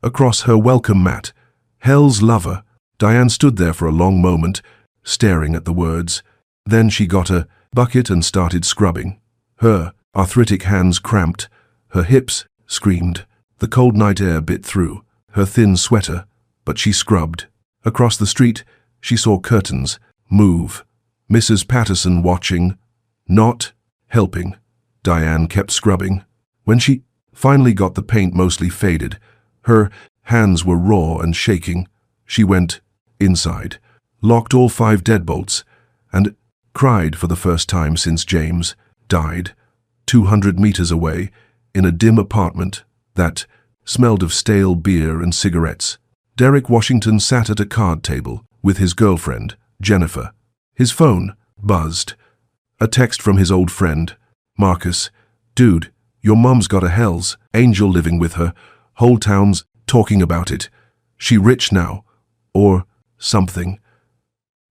Across her welcome mat, Hell's Lover. Diane stood there for a long moment, staring at the words. Then she got a bucket and started scrubbing. Her arthritic hands cramped. Her hips screamed. The cold night air bit through her thin sweater, but she scrubbed. Across the street, she saw curtains move. Mrs. Patterson watching, not helping. Diane kept scrubbing. When she finally got the paint mostly faded, her hands were raw and shaking. She went inside, locked all 5 deadbolts, and cried for the first time since James died. 200 meters away, in a dim apartment that smelled of stale beer and cigarettes, Derek Washington sat at a card table with his girlfriend, Jennifer. His phone buzzed. A text from his old friend, Marcus. Dude, your mom's got a Hells Angel living with her. Whole town's talking about it. She rich now. Or something.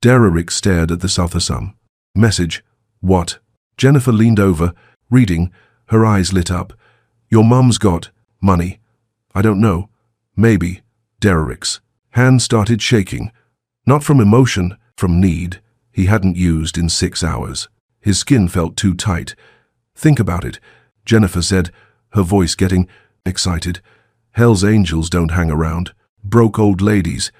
Derek stared at the Souther-Sum. Message. What? Jennifer leaned over, reading, her eyes lit up. Your mom's got money. I don't know. Maybe. Derek's hand started shaking. Not from emotion, from need. He hadn't used in 6 hours. His skin felt too tight. Think about it, Jennifer said, her voice getting excited. Hell's Angels don't hang around. Broke old ladies.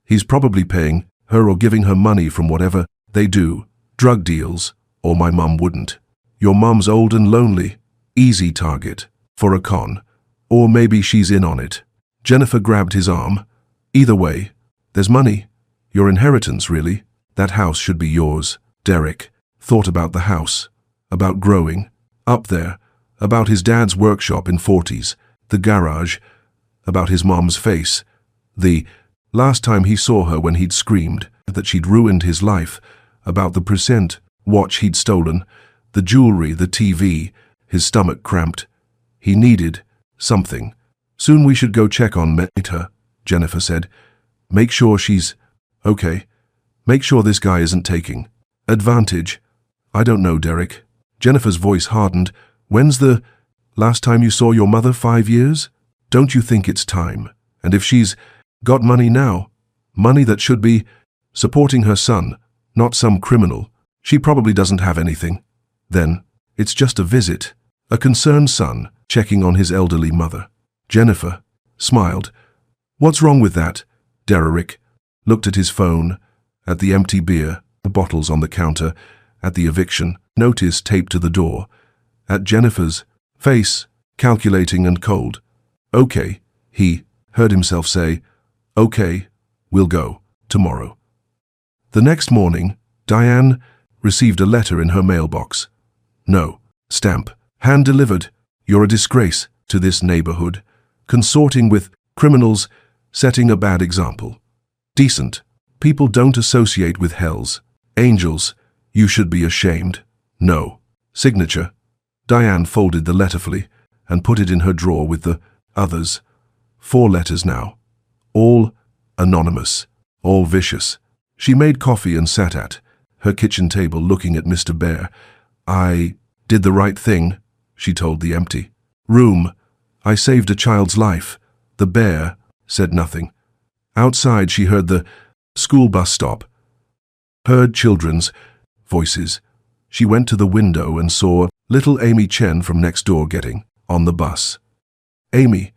He's probably paying her or giving her money from whatever they do. Drug deals, or my mum wouldn't. Your mum's old and lonely. Easy target for a con. Or maybe she's in on it. Jennifer grabbed his arm. Either way, there's money. Your inheritance, really. That house should be yours. Derek thought about the house, about growing up there, about his dad's workshop in 40s, the garage, about his mom's face, the last time he saw her when he'd screamed that she'd ruined his life, about the % watch he'd stolen, the jewelry, the TV. His stomach cramped. He needed something. Soon we should go check on her, Jennifer said. Make sure she's okay. Make sure this guy isn't taking advantage. I don't know, Derek. Jennifer's voice hardened. When's the last time you saw your mother? 5 years? Don't you think it's time? And if she's got money now, money that should be supporting her son, not some criminal, she probably doesn't have anything. Then, it's just a visit. A concerned son checking on his elderly mother. Jennifer smiled. What's wrong with that? Derek looked at his phone, at the empty beer, the bottles on the counter, at the eviction notice taped to the door, at Jennifer's face, calculating and cold. Okay, he heard himself say. Okay, we'll go tomorrow. The next morning, Diane received a letter in her mailbox. No stamp. Hand-delivered. You're a disgrace to this neighborhood. Consorting with criminals, setting a bad example. Decent people don't associate with Hells Angels. You should be ashamed. No. Signature. Diane folded the letter fully and put it in her drawer with the others. 4 letters now. All anonymous. All vicious. She made coffee and sat at her kitchen table looking at Mr. Bear. I did the right thing, she told the empty room. I saved a child's life. The bear said nothing. Outside she heard the school bus stop. Heard children's voices. She went to the window and saw little Amy Chen from next door getting on the bus. Amy,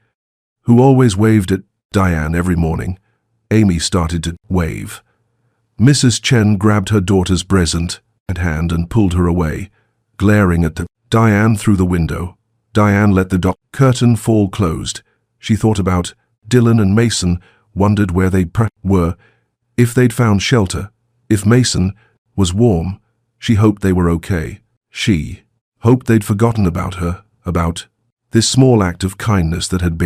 who always waved at Diane every morning. Amy started to wave. Mrs. Chen grabbed her daughter's present at hand and pulled her away, glaring at Diane through the window. Diane let the curtain fall closed. She thought about Dylan and Mason wondered where they were, if they'd found shelter. If Mason was warm, she hoped they were okay. She hoped they'd forgotten about her, about this small act of kindness that had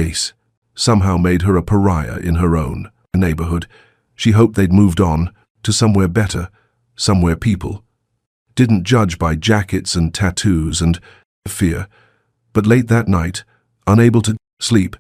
somehow made her a pariah in her own neighborhood. She hoped they'd moved on to somewhere better, somewhere people didn't judge by jackets and tattoos and fear. But late that night, unable to sleep,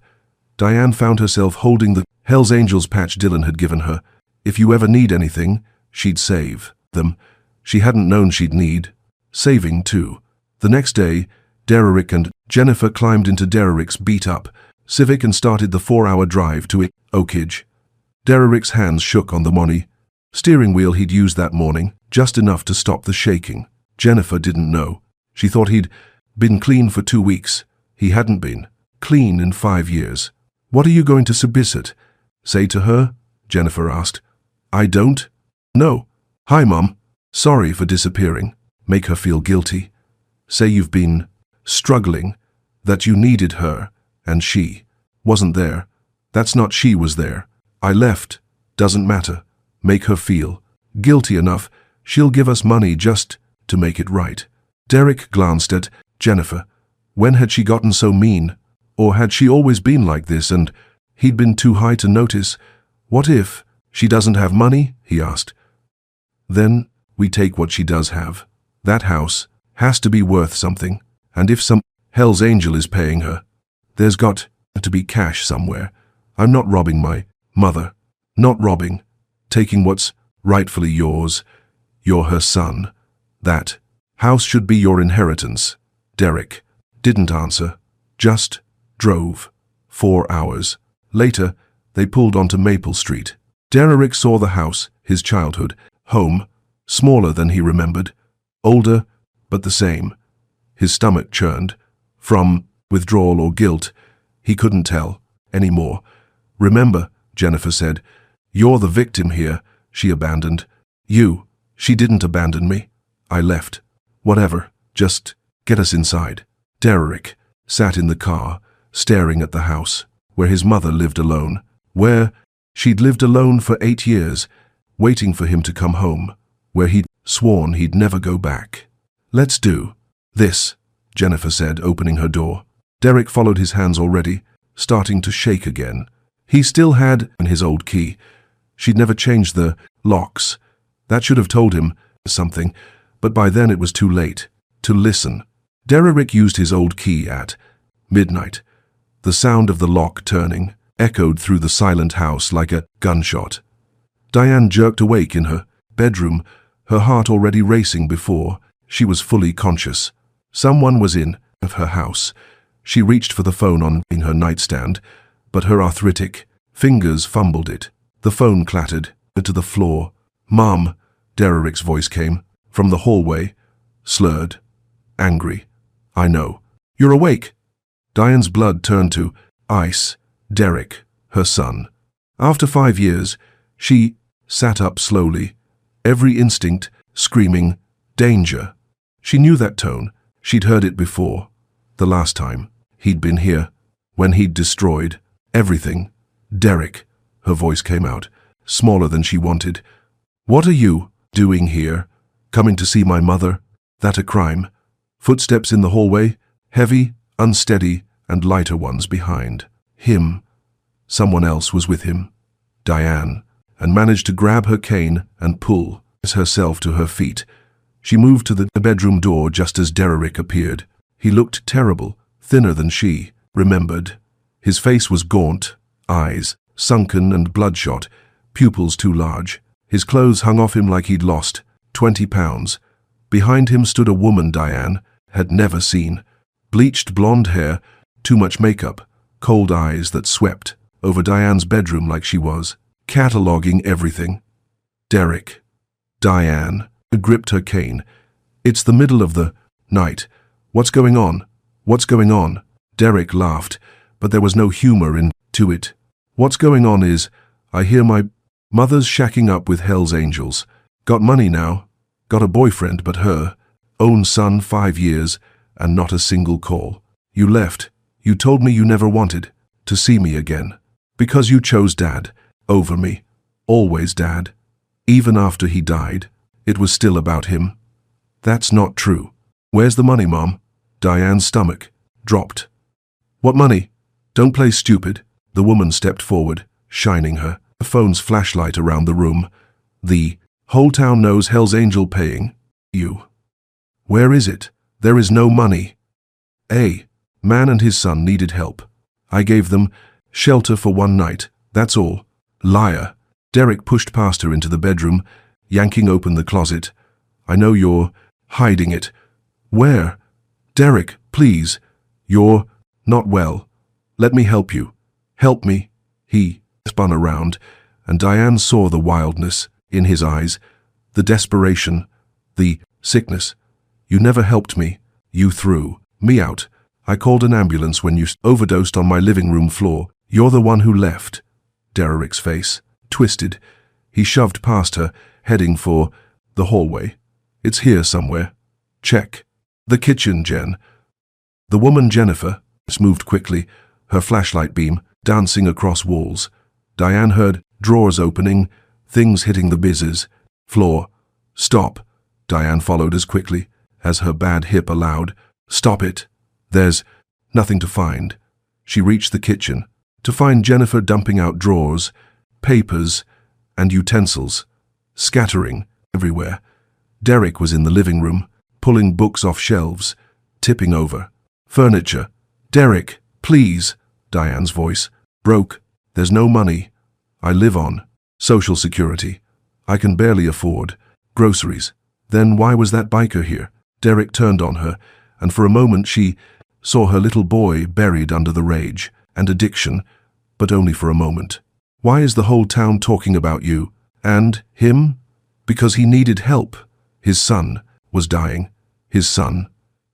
Diane found herself holding the Hell's Angels patch Dylan had given her. If you ever need anything, she'd save them. She hadn't known she'd need saving too. The next day, Derrick and Jennifer climbed into Derrick's beat-up Civic and started the 4-hour drive to Oakridge. Derrick's hands shook on the money steering wheel he'd used that morning, just enough to stop the shaking. Jennifer didn't know. She thought he'd been clean for 2 weeks. He hadn't been clean in 5 years. What are you going to Subisset? Say to her? Jennifer asked. I don't know. Hi, Mom. Sorry for disappearing. Make her feel guilty. Say you've been struggling, that you needed her, and she wasn't there. That's not she was there. I left. Doesn't matter. Make her feel guilty enough. She'll give us money just to make it right. Derrick glanced at Jennifer. When had she gotten so mean? Or had she always been like this and he'd been too high to notice? What if she doesn't have money? He asked. Then we take what she does have. That house has to be worth something. And if some Hell's Angel is paying her, there's got to be cash somewhere. I'm not robbing my mother. Not robbing. Taking what's rightfully yours. You're her son. That house should be your inheritance. Derrick didn't answer. Just drove. 4 hours. Later, they pulled onto Maple Street. Derrick saw the house, his childhood home, smaller than he remembered, older, but the same. His stomach churned. From withdrawal or guilt, he couldn't tell anymore. Remember, Jennifer said, you're the victim here. She abandoned you. She didn't abandon me. I left. Whatever. Just get us inside. Derrick sat in the car, staring at the house, where his mother lived alone, where she'd lived alone for 8 years, waiting for him to come home, where he'd sworn he'd never go back. Let's do this, Jennifer said, opening her door. Derrick followed, his hands already starting to shake again. He still had his old key. She'd never changed the locks. That should have told him something, but by then it was too late to listen. Derrick used his old key at midnight. The sound of the lock turning echoed through the silent house like a gunshot. Diane jerked awake in her bedroom, her heart already racing before she was fully conscious. Someone was in her house. She reached for the phone on her nightstand, but her arthritic fingers fumbled it. The phone clattered to the floor. Mom, Derrick's voice came from the hallway, slurred, angry. I know. You're awake. Diane's blood turned to ice. Derrick, her son. After 5 years, she sat up slowly, every instinct screaming, danger. She knew that tone. She'd heard it before. The last time he'd been here, when he'd destroyed everything. Derrick, her voice came out, smaller than she wanted. What are you doing here? Coming to see my mother? That a crime? Footsteps in the hallway, heavy, unsteady, and lighter ones behind him. Someone else was with him. Diane, and managed to grab her cane and pull herself to her feet. She moved to the bedroom door just as Derrick appeared. He looked terrible, thinner than she remembered. His face was gaunt, eyes sunken and bloodshot, pupils too large. His clothes hung off him like he'd lost 20 pounds. Behind him stood a woman Diane had never seen. Bleached blonde hair, too much makeup, cold eyes that swept over Diane's bedroom like she was cataloging everything. Derrick. Diane gripped her cane. It's the middle of the night. What's going on? What's going on? Derrick laughed, but there was no humor into it. What's going on is, I hear my mother's shacking up with Hell's Angels. Got money now. Got a boyfriend, but her own son 5 years, and not a single call. You left. You told me you never wanted to see me again. Because you chose Dad over me. Always Dad. Even after he died, it was still about him. That's not true. Where's the money, Mom? Diane's stomach dropped. What money? Don't play stupid. The woman stepped forward, shining her phone's flashlight around the room. The whole town knows Hell's Angel paying you. Where is it? There is no money. A man and his son needed help. I gave them shelter for one night, that's all. Liar. Derek pushed past her into the bedroom, yanking open the closet. I know you're hiding it. Where? Derek, please. You're not well. Let me help you. Help me. He spun around, and Diane saw the wildness in his eyes, the desperation, the sickness. You never helped me. You threw me out. I called an ambulance when you overdosed on my living room floor. You're the one who left. Derek's face twisted. He shoved past her, heading for the hallway. It's here somewhere. Check. The kitchen, Jen. The woman Jennifer moved quickly, her flashlight beam dancing across walls. Diane heard drawers opening, things hitting the bizzes. Floor. Stop. Diane followed as quickly as her bad hip allowed. Stop it. There's nothing to find. She reached the kitchen to find Jennifer dumping out drawers, papers, and utensils, scattering everywhere. Derek was in the living room, pulling books off shelves, tipping over. Furniture. Derek, please. Diane's voice broke. There's no money. I live on Social Security. I can barely afford groceries. Then why was that biker here? Derek turned on her, and for a moment she saw her little boy buried under the rage and addiction, but only for a moment. Why is the whole town talking about you? And him? Because he needed help. His son was dying. His son.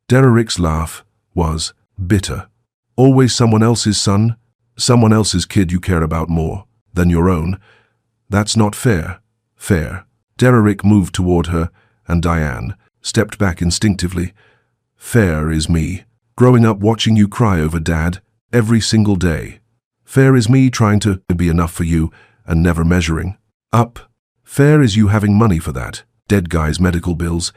Derek's laugh was bitter. Always someone else's son? Someone else's kid you care about more than your own? That's not fair. Fair. Derek moved toward her, and Diane stepped back instinctively. Fair is me, growing up watching you cry over Dad every single day. Fair is me trying to be enough for you and never measuring up. Fair is you having money for that dead guy's medical bills,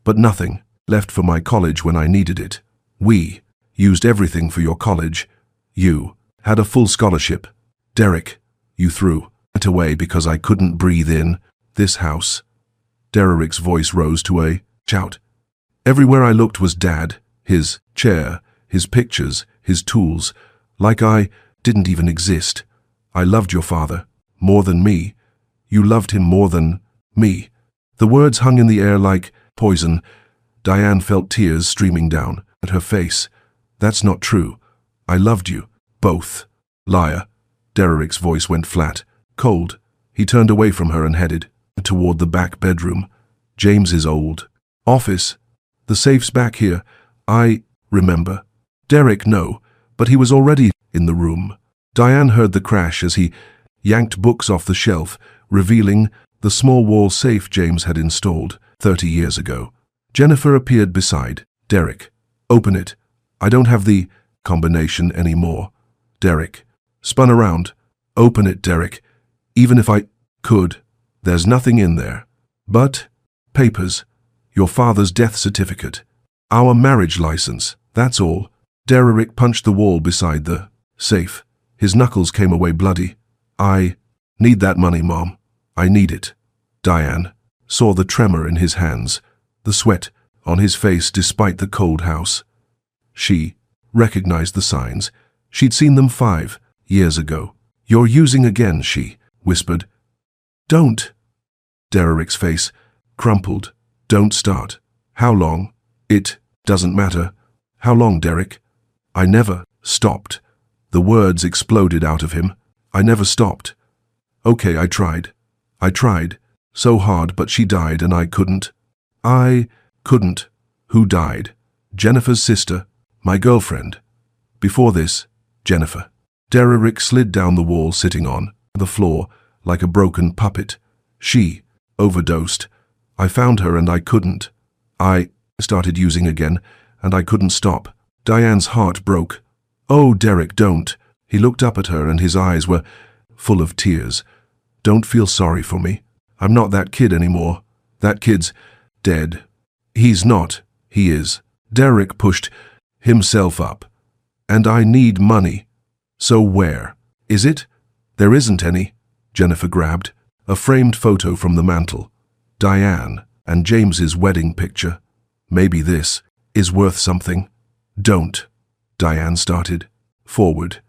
but nothing left for my college when I needed it. We used everything for your college. You had a full scholarship. Derek, you threw it away because I couldn't breathe in this house. Derek's voice rose to a shout. Everywhere I looked was Dad, his chair, his pictures, his tools, like I didn't even exist. I loved your father more than me. You loved him more than me. The words hung in the air like poison. Diane felt tears streaming down at her face. That's not true. I loved you, both. Liar. Derek's voice went flat, cold. He turned away from her and headed toward the back bedroom. James's old office. The safe's back here. I remember. Derek, no, but he was already in the room. Diane heard the crash as he yanked books off the shelf, revealing the small wall safe James had installed 30 years ago. Jennifer appeared beside Derek. Open it. I don't have the combination anymore. Derek spun around. Open it, Derek. Even if I could, there's nothing in there. But papers. Your father's death certificate. Our marriage license. That's all. Derek punched the wall beside the safe. His knuckles came away bloody. I need that money, Mom. I need it. Diane saw the tremor in his hands, the sweat on his face despite the cold house. She recognized the signs. She'd seen them 5 years ago. You're using again, she whispered. Don't. Derek's face crumpled. Don't start. How long? It doesn't matter. How long, Derek? I never stopped. The words exploded out of him. I never stopped. Okay, I tried. I tried. So hard, but she died and I couldn't. I couldn't. Who died? Jennifer's sister, my girlfriend. Before this, Jennifer. Derek slid down the wall, sitting on the floor like a broken puppet. She overdosed. I found her and I couldn't. I started using again, and I couldn't stop. Diane's heart broke. Oh, Derek, don't. He looked up at her and his eyes were full of tears. Don't feel sorry for me. I'm not that kid anymore. That kid's dead. He's not. He is. Derek pushed himself up. And I need money. So where is it? There isn't any. Jennifer grabbed a framed photo from the mantel. Diane and James's wedding picture. Maybe this is worth something. Don't. Diane started forward.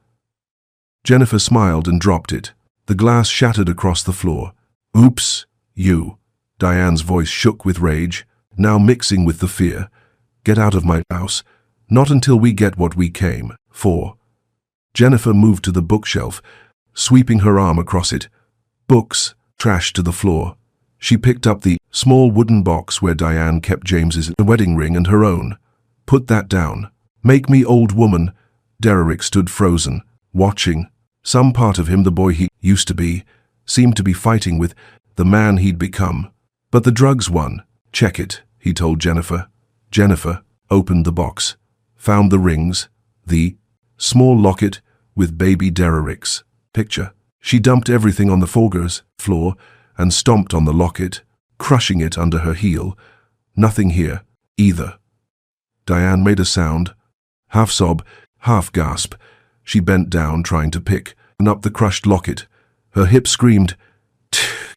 Jennifer smiled and dropped it. The glass shattered across the floor. Oops, you. Diane's voice shook with rage, now mixing with the fear. Get out of my house. Not until we get what we came for. Jennifer moved to the bookshelf, sweeping her arm across it. Books trashed to the floor. She picked up the small wooden box where Diane kept James's wedding ring and her own. Put that down. Make me old woman. Derek stood frozen, watching. Some part of him, the boy he used to be, seemed to be fighting with the man he'd become. But the drugs won. Check it, he told Jennifer. Jennifer opened the box, found the rings, the small locket with baby Derek's picture. She dumped everything on the floor and stomped on the locket, crushing it under her heel. Nothing here, either. Diane made a sound, half sob, half gasp. She bent down, trying to pick up the crushed locket. Her hip screamed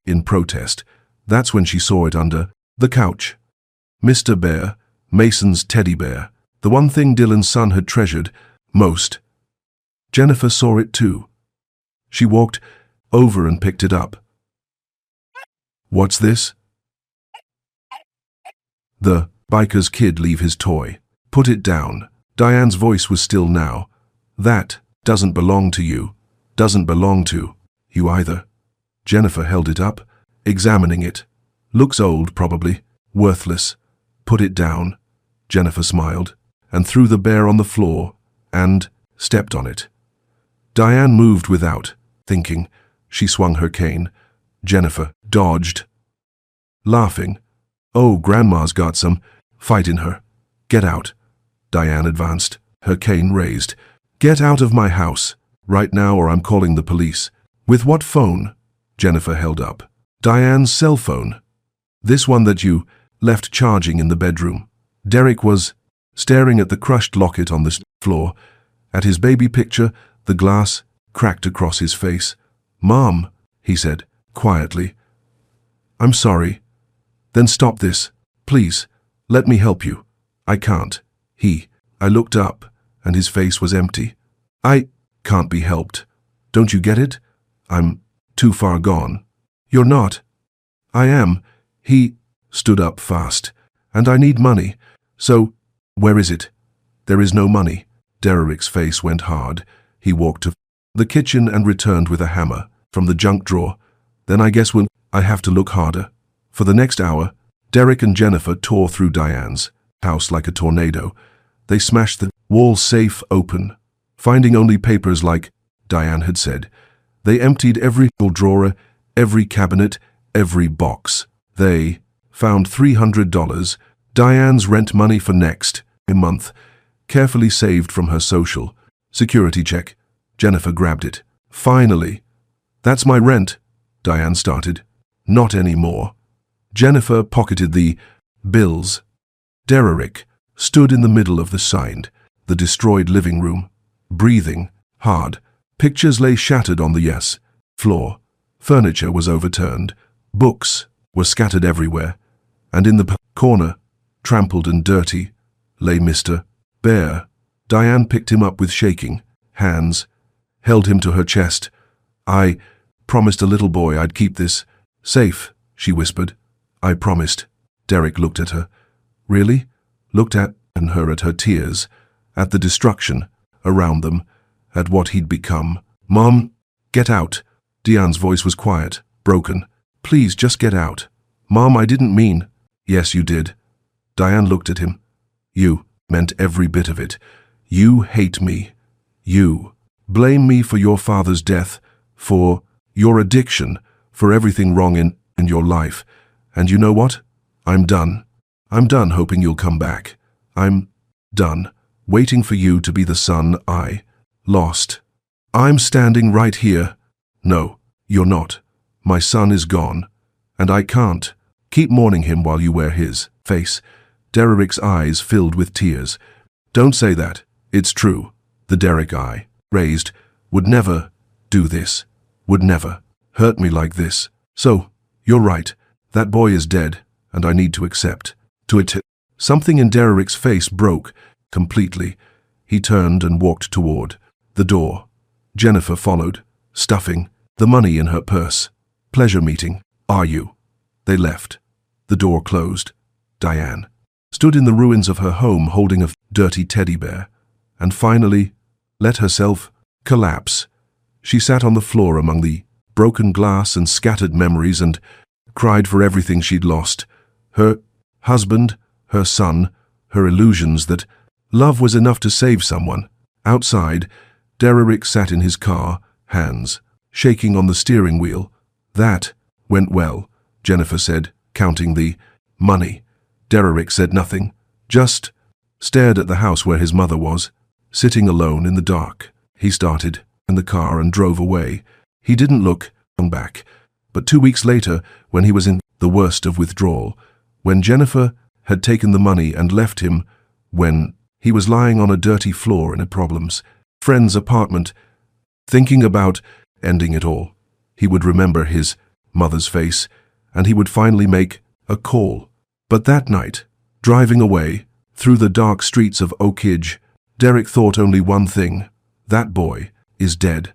in protest. That's when she saw it under the couch. Mr. Bear, Mason's teddy bear, the one thing Dylan's son had treasured most. Jennifer saw it too. She walked over and picked it up. What's this? The biker's kid leave his toy. Put it down. Diane's voice was still now. That doesn't belong to you. Doesn't belong to you either. Jennifer held it up, examining it. Looks old, probably. Worthless. Put it down. Jennifer smiled, and threw the bear on the floor, and stepped on it. Diane moved without thinking. She swung her cane. Jennifer dodged, laughing. Oh, Grandma's got some fight in her. Get out. Diane advanced, her cane raised. Get out of my house, right now, or I'm calling the police. With what phone? Jennifer held up. Diane's cell phone. This one that you left charging in the bedroom. Derek was staring at the crushed locket on the floor. At his baby picture, the glass cracked across his face. Mom, he said, quietly. I'm sorry. Then stop this. Please, let me help you. I can't. I looked up, and his face was empty. I can't be helped. Don't you get it? I'm too far gone. You're not. I am. He stood up fast. And I need money. So, where is it? There is no money. Derek's face went hard. He walked to the kitchen and returned with a hammer from the junk drawer. Then I guess I have to look harder. For the next hour, Derek and Jennifer tore through Diane's house like a tornado. They smashed the wall safe open, finding only papers like Diane had said. They emptied every drawer, every cabinet, every box. They found $300, Diane's rent money for next month, carefully saved from her social security check. Jennifer grabbed it. Finally. That's my rent, Diane started. Not anymore. Jennifer pocketed the bills. Derek stood in the middle of the destroyed living room, breathing hard. Pictures lay shattered on the floor. Furniture was overturned. Books were scattered everywhere. And in the corner, trampled and dirty, lay Mr. Bear. Diane picked him up with shaking hands, held him to her chest. I promised a little boy I'd keep this safe, she whispered. I promised. Derek looked at her. Really? Looked at her at her tears, at the destruction around them, at what he'd become. Mom, get out. Diane's voice was quiet, broken. Please, just get out. Mom, I didn't mean. Yes, you did. Diane looked at him. You meant every bit of it. You hate me. You blame me for your father's death, for your addiction, for everything wrong in your life. And you know what? I'm done. I'm done hoping you'll come back. I'm done waiting for you to be the son I lost. I'm standing right here. No, you're not. My son is gone, and I can't keep mourning him while you wear his face. Derek's eyes filled with tears. Don't say that. It's true. The Derek I raised would never do this, would never hurt me like this. So, you're right. That boy is dead, and I need to accept it. Something in Derek's face broke completely. He turned and walked toward the door. Jennifer followed, stuffing the money in her purse. Pleasure meeting, are you? They left. The door closed. Diane stood in the ruins of her home holding a dirty teddy bear, and finally let herself collapse. She sat on the floor among the broken glass and scattered memories and cried for everything she'd lost. Her husband, her son, her illusions that love was enough to save someone. Outside, Derek sat in his car, hands shaking on the steering wheel. That went well, Jennifer said, counting the money. Derek said nothing, just stared at the house where his mother was, sitting alone in the dark. He started in the car and drove away. He didn't look back. But 2 weeks later, when he was in the worst of withdrawal, when Jennifer had taken the money and left him, when he was lying on a dirty floor in a problem's friend's apartment, thinking about ending it all, he would remember his mother's face, and he would finally make a call. But that night, driving away through the dark streets of Oak Ridge, Derek thought only one thing: that boy is dead.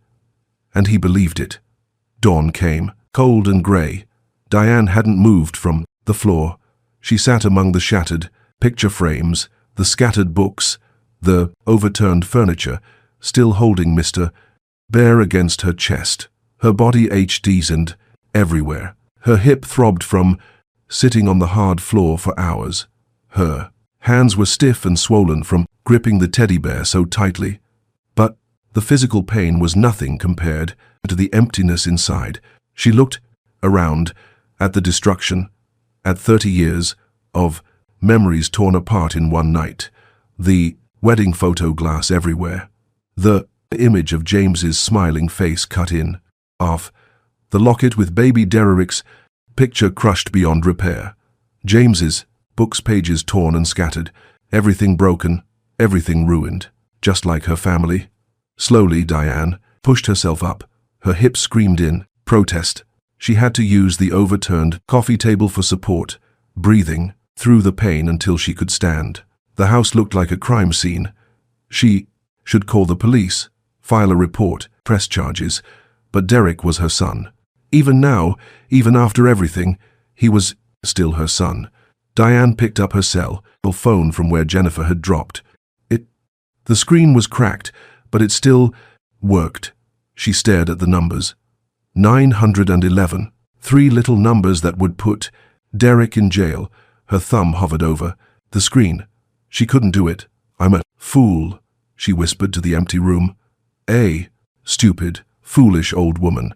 And he believed it. Dawn came, cold and gray. Diane hadn't moved from the floor. She sat among the shattered picture frames, the scattered books, the overturned furniture, still holding Mr. Bear against her chest. Her body ached and everywhere. Her hip throbbed from sitting on the hard floor for hours. Her hands were stiff and swollen from gripping the teddy bear so tightly. But the physical pain was nothing compared to the emptiness inside. She looked around at the destruction, at 30 years of memories torn apart in one night. The wedding photo glass everywhere. The image of James's smiling face cut in, off. The locket with baby Derek's picture crushed beyond repair. James's books pages torn and scattered. Everything broken, everything ruined, just like her family. Slowly, Diane pushed herself up. Her hips screamed in protest. She had to use the overturned coffee table for support, breathing through the pain until she could stand. The house looked like a crime scene. She should call the police, file a report, press charges. But Derek was her son. Even now, even after everything, he was still her son. Diane picked up her cell phone from where Jennifer had dropped. The screen was cracked, but it still worked. She stared at the numbers. 911. 3 little numbers that would put Derek in jail. Her thumb hovered over the screen. She couldn't do it. I'm a fool, she whispered to the empty room. A stupid, foolish old woman.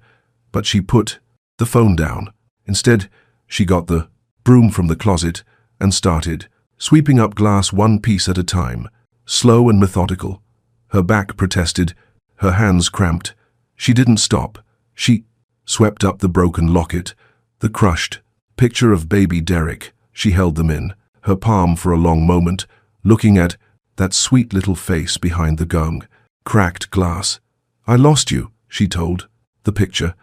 But she put the phone down. Instead, she got the broom from the closet and started sweeping up glass one piece at a time, slow and methodical. Her back protested, her hands cramped. She didn't stop. She swept up the broken locket, the crushed picture of baby Derek. She held them in her palm for a long moment, looking at that sweet little face behind the gung, cracked glass. I lost you, she told the picture.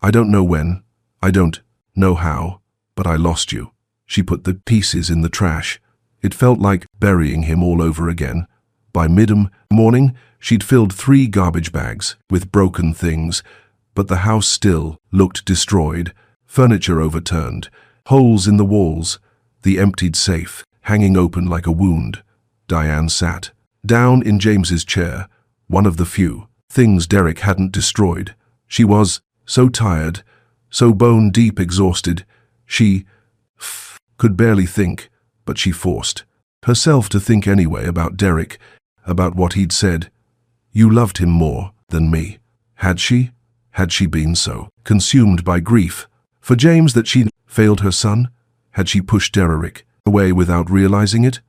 I don't know when, I don't know how, but I lost you. She put the pieces in the trash. It felt like burying him all over again. By mid-morning, she'd filled 3 garbage bags with broken things, but the house still looked destroyed, furniture overturned, holes in the walls, the emptied safe hanging open like a wound. Diane sat down in James's chair, one of the few things Derek hadn't destroyed. She was so tired, so bone-deep exhausted. She could barely think, but she forced herself to think anyway about Derek, about what he'd said. You loved him more than me. Had she? Had she been so consumed by grief for James that she'd failed her son? Had she pushed Derek away without realizing it?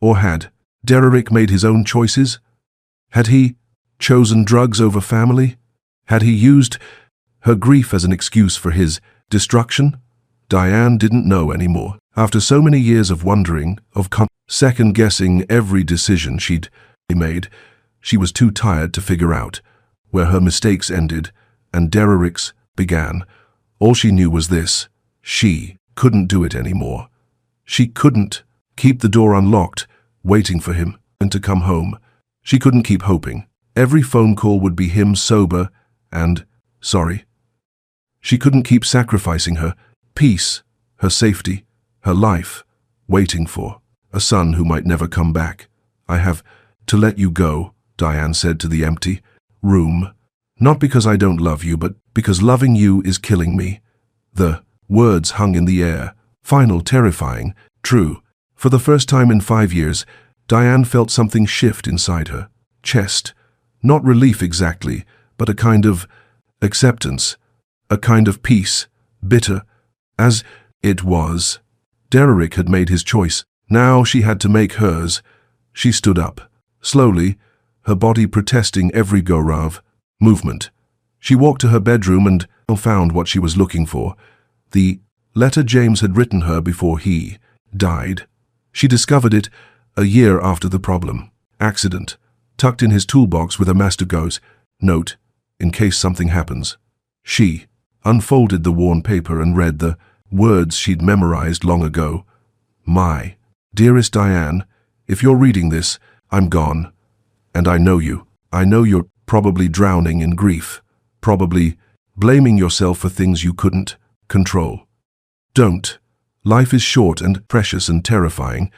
Or had Derek made his own choices? Had he chosen drugs over family? Had he used her grief as an excuse for his destruction? Diane didn't know anymore. After so many years of wondering, of second-guessing every decision she'd made, she was too tired to figure out where her mistakes ended and Derek's began. All she knew was this: she couldn't do it anymore. She couldn't keep the door unlocked, waiting for him and to come home. She couldn't keep hoping every phone call would be him sober and sorry. She couldn't keep sacrificing her peace, her safety, her life, waiting for a son who might never come back. "I have to let you go," Diane said to the empty room. "Not because I don't love you, but because loving you is killing me." The words hung in the air, final, terrifying, true. For the first time in 5 years, Diane felt something shift inside her chest. Not relief exactly, but a kind of acceptance, a kind of peace, bitter as it was. Derek had made his choice. Now she had to make hers. She stood up, slowly, her body protesting every go-round movement. She walked to her bedroom and found what she was looking for: the letter James had written her before he died. She discovered it a year after the problem accident, tucked in his toolbox with a Mastergo's note, "In case something happens." She unfolded the worn paper and read the words she'd memorized long ago. "My dearest Diane, if you're reading this, I'm gone. And I know you. I know you're probably drowning in grief, probably blaming yourself for things you couldn't control. Don't. Life is short and precious and terrifying.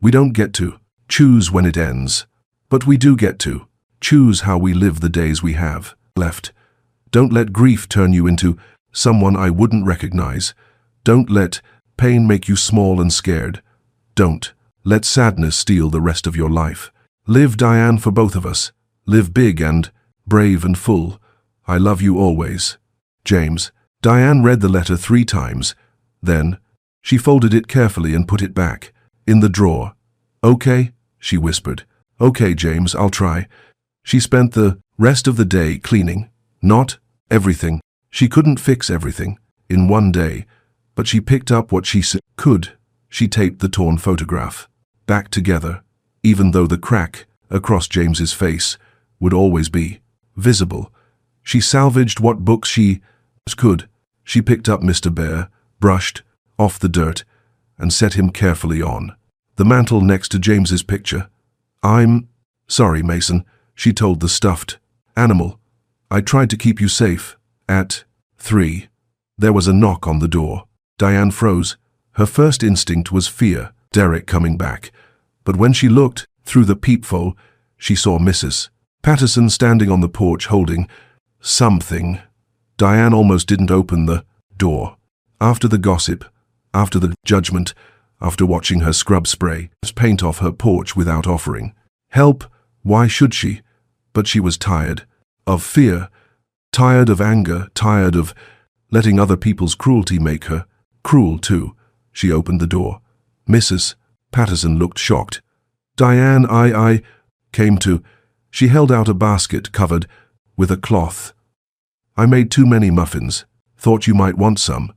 We don't get to choose when it ends, but we do get to choose how we live the days we have left. Don't let grief turn you into someone I wouldn't recognize. Don't let pain make you small and scared. Don't let sadness steal the rest of your life. Live, Diane, for both of us. Live big and brave and full. I love you always. James." Diane read the letter 3 times. Then she folded it carefully and put it back in the drawer. "Okay," she whispered. "Okay, James, I'll try." She spent the rest of the day cleaning. Not everything. She couldn't fix everything in one day, but she picked up what she could. She taped the torn photograph back together, even though the crack across James's face would always be visible. She salvaged what books she could. She picked up Mr. Bear, brushed off the dirt, and set him carefully on the mantel next to James's picture. "I'm sorry, Mason," she told the stuffed animal. "I tried to keep you safe." At 3, there was a knock on the door. Diane froze. Her first instinct was fear, Derek coming back. But when she looked through the peephole, she saw Mrs. Patterson standing on the porch holding something. Diane almost didn't open the door. After the gossip, after the judgment, after watching her scrub spray paint off her porch without offering help, why should she? But she was tired of fear, tired of anger, tired of letting other people's cruelty make her cruel too. She opened the door. Mrs. Patterson looked shocked. "Diane, I came to..." She held out a basket covered with a cloth. "I made too many muffins. Thought you might want some."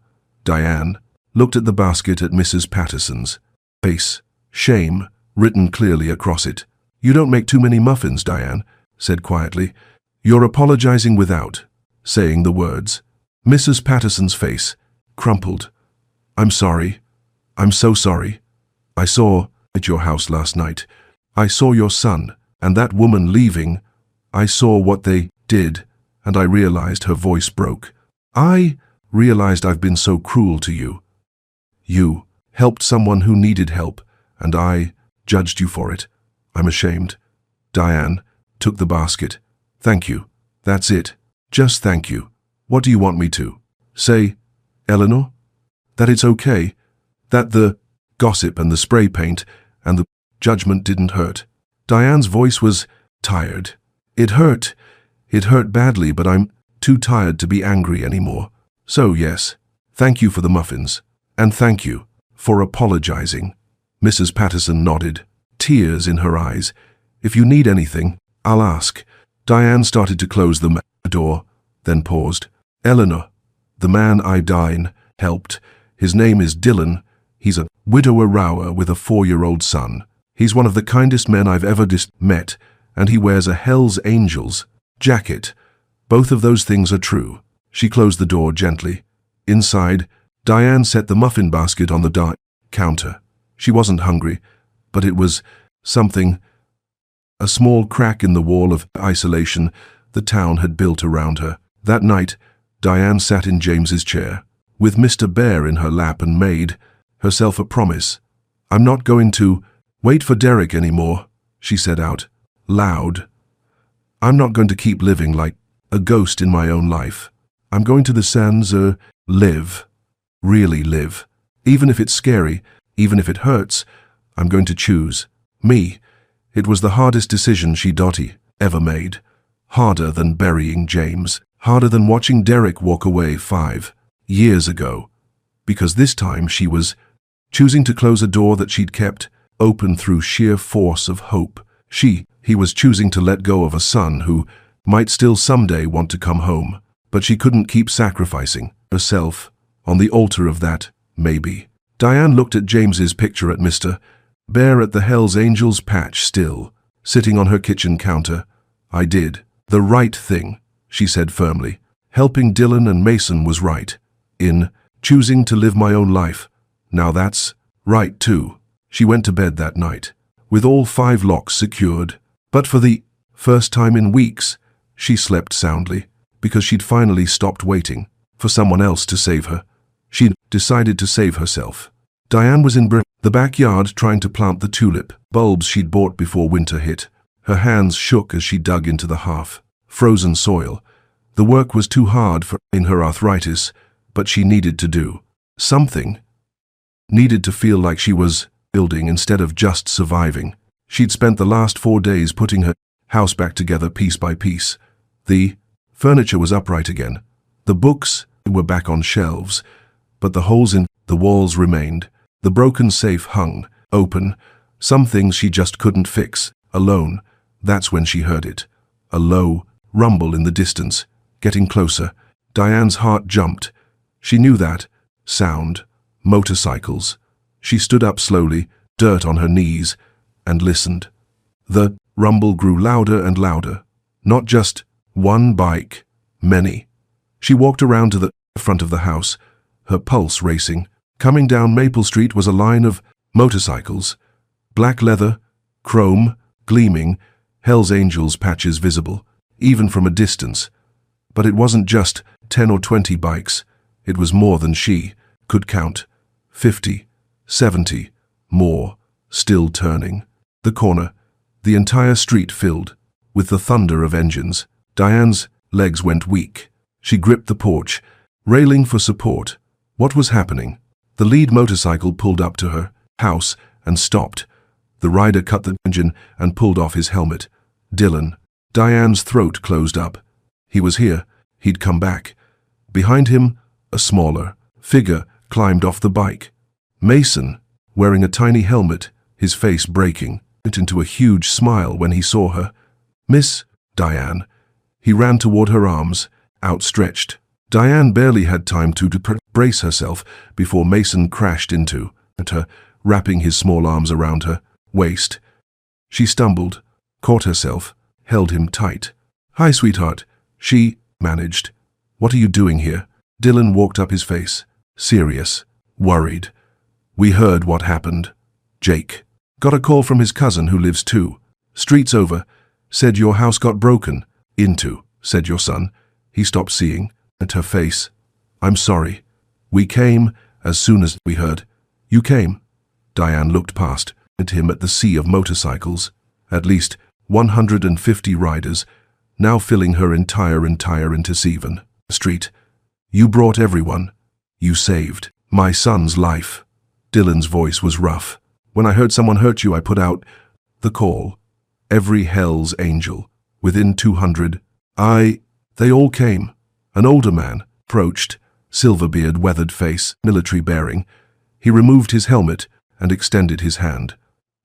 Diane looked at the basket at Mrs. Patterson's face, shame written clearly across it. "You don't make too many muffins," Diane said quietly. "You're apologizing without saying the words." Mrs. Patterson's face crumpled. "I'm sorry. I'm so sorry. I saw at your house last night. I saw your son and that woman leaving. I saw what they did, and I realized," her voice broke. "I realized I've been so cruel to you. You helped someone who needed help, and I judged you for it. I'm ashamed." Diane took the basket. "Thank you. That's it. Just thank you. What do you want me to say, Eleanor? That it's okay? That the gossip and the spray paint and the judgment didn't hurt?" Diane's voice was tired. It hurt badly, but I'm too tired to be angry anymore. So yes, thank you for the muffins. And thank you for apologizing." Mrs. Patterson nodded, tears in her eyes. "If you need anything, I'll ask." Diane started to close the door, then paused. Eleanor, the man Diane helped. His name is Dylan. He's a widower rower with a 4-year-old son. He's one of the kindest men I've ever met, and he wears a Hell's Angels jacket. Both of those things are true. She closed the door gently. Inside, Diane set the muffin basket on the counter. She wasn't hungry, but it was something. A small crack in the wall of isolation the town had built around her. That night, Diane sat in James's chair, with Mr. Bear in her lap, and made herself a promise. I'm not going to wait for Derek anymore, she said out loud. I'm not going to keep living like a ghost in my own life. I'm going to the sands, live. Really live. Even if it's scary, even if it hurts, I'm going to choose me. It was the hardest decision she'd ever made. Harder than burying James. Harder than watching Derek walk away 5 years ago. Because this time she was choosing to close a door that she'd kept open through sheer force of hope. He was choosing to let go of a son who might still someday want to come home. But she couldn't keep sacrificing herself on the altar of that, maybe. Diane looked at James's picture at Mr. Bear at the Hell's Angels patch still, sitting on her kitchen counter. I did the right thing, she said firmly. Helping Dylan and Mason was right. In choosing to live my own life. Now that's right too. She went to bed that night, with all 5 locks secured. But for the first time in weeks, she slept soundly, because she'd finally stopped waiting for someone else to save her. She'd decided to save herself. Diane was in the backyard trying to plant the tulip bulbs she'd bought before winter hit. Her hands shook as she dug into the half-frozen soil. The work was too hard for her arthritis, but she needed to do something. Needed to feel like she was building instead of just surviving. She'd spent the last 4 days putting her house back together piece by piece. The furniture was upright again. The books were back on shelves, but the holes in the walls remained. The broken safe hung open. Some things she just couldn't fix alone. That's when she heard it. A low rumble in the distance, getting closer. Diane's heart jumped. She knew that sound. Motorcycles. She stood up slowly, dirt on her knees, and listened. The rumble grew louder and louder. Not just one bike, many. She walked around to the front of the house, her pulse racing. Coming down Maple Street was a line of motorcycles. Black leather, chrome, gleaming, Hell's Angels patches visible, even from a distance. But it wasn't just 10 or 20 bikes. It was more than she could count. 50, 70, more, still turning. The corner, the entire street filled with the thunder of engines. Diane's legs went weak. She gripped the porch, railing for support. What was happening? The lead motorcycle pulled up to her house and stopped. The rider cut the engine and pulled off his helmet. Dylan. Diane's throat closed up. He was here. He'd come back. Behind him, a smaller figure climbed off the bike. Mason, wearing a tiny helmet, his face breaking, went into a huge smile when he saw her. Miss Diane. He ran toward her arms, outstretched. Diane barely had time to brace herself before Mason crashed into her, wrapping his small arms around her waist. She stumbled, caught herself, held him tight. Hi, sweetheart, she managed. What are you doing here? Dylan walked up, his face serious, worried. We heard what happened. Jake got a call from his cousin who lives 2 streets over. Said your house got broken into, said your son. He stopped seeing at her face. I'm sorry. We came as soon as we heard. You came? Diane looked past at him at the sea of motorcycles. At least 150 riders, now filling her entire Interseven street. You brought everyone. You saved my son's life. Dylan's voice was rough. When I heard someone hurt you, I put out the call. Every Hell's Angel, within 200. They all came. An older man approached, silver-beard, weathered face, military bearing. He removed his helmet and extended his hand.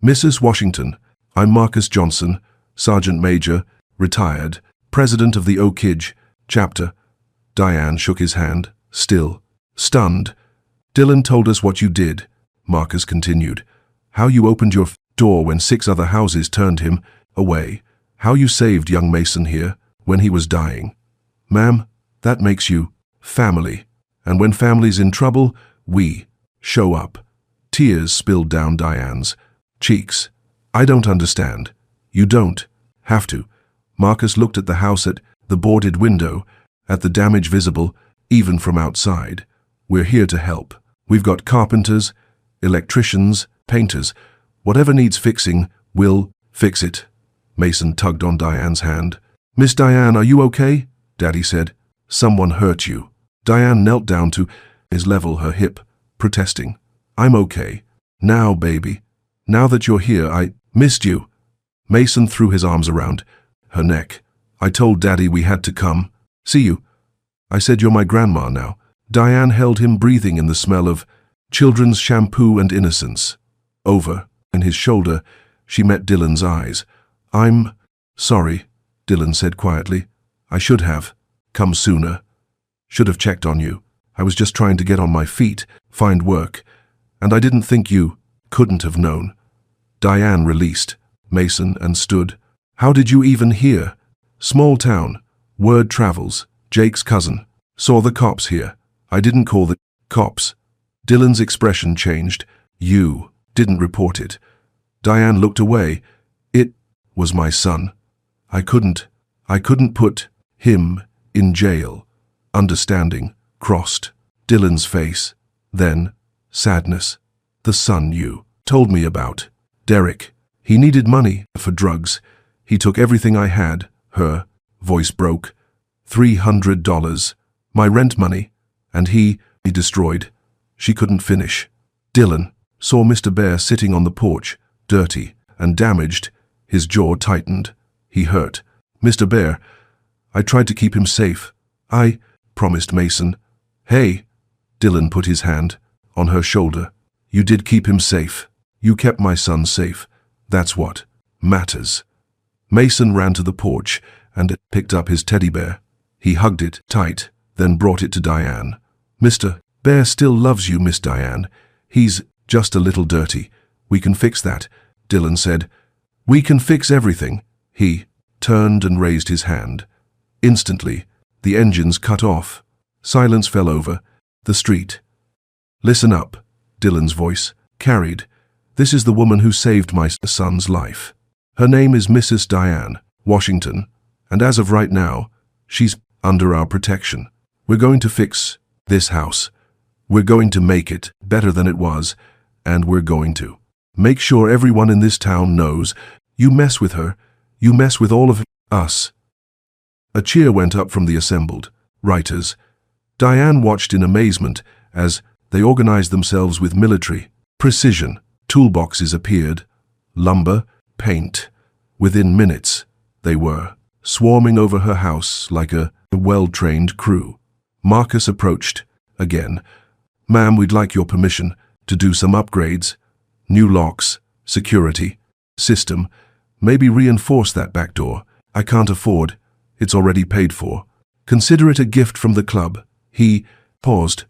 Mrs. Washington, I'm Marcus Johnson, Sergeant Major. retired, president of the Oak Ridge chapter. Diane shook his hand, still stunned. Dylan told us what you did, Marcus continued. How you opened your door when 6 other houses turned him away. How you saved young Mason here when he was dying. Ma'am, that makes you family. And when family's in trouble, we show up. Tears spilled down Diane's cheeks. I don't understand. You don't have to. Marcus looked at the house, at the boarded window, at the damage visible even from outside. We're here to help. We've got carpenters, electricians, painters. Whatever needs fixing, we'll fix it. Mason tugged on Diane's hand. Miss Diane, are you okay? Daddy said. Someone hurt you. Diane knelt down to his level, her hip, protesting. I'm okay. Now, baby. Now that you're here, I missed you. Mason threw his arms around her neck. I told Daddy we had to come. See you. I said you're my grandma now. Diane held him, breathing in the smell of children's shampoo and innocence. Over in his shoulder, she met Dylan's eyes. I'm sorry, Dylan said quietly. I should have come sooner. Should have checked on you. I was just trying to get on my feet, find work, and I didn't think you couldn't have known. Diane released Mason and stood. How did you even hear? Small town. Word travels. Jake's cousin. Saw the cops here. I didn't call the cops. Dylan's expression changed. You didn't report it. Diane looked away. It was my son. I couldn't put him in jail. Understanding crossed Dylan's face. Then, sadness. The son you told me about. Derek. He needed money for drugs. He took everything I had. Her voice broke. $300. My rent money. And he destroyed. She couldn't finish. Dylan saw Mr. Bear sitting on the porch, dirty and damaged. His jaw tightened. He hurt. Mr. Bear. I tried to keep him safe. I promised Mason. Hey. Dylan put his hand on her shoulder. You did keep him safe. You kept my son safe. That's what matters. Mason ran to the porch and picked up his teddy bear. He hugged it tight, then brought it to Diane. Mr. Bear still loves you, Miss Diane. He's just a little dirty. We can fix that, Dylan said. We can fix everything. He turned and raised his hand. Instantly, the engines cut off. Silence fell over the street. Listen up, Dylan's voice carried. This is the woman who saved my son's life. Her name is Mrs. Diane Washington, and as of right now, she's under our protection. We're going to fix this house. We're going to make it better than it was, and we're going to make sure everyone in this town knows you mess with her, you mess with all of us. A cheer went up from the assembled writers. Diane watched in amazement as they organized themselves with military precision. Toolboxes appeared, lumber, paint. Within minutes, they were swarming over her house like a well-trained crew. Marcus approached again. Ma'am, we'd like your permission to do some upgrades. New locks, security, system. Maybe reinforce that back door. I can't afford. It's already paid for. Consider it a gift from the club. He paused.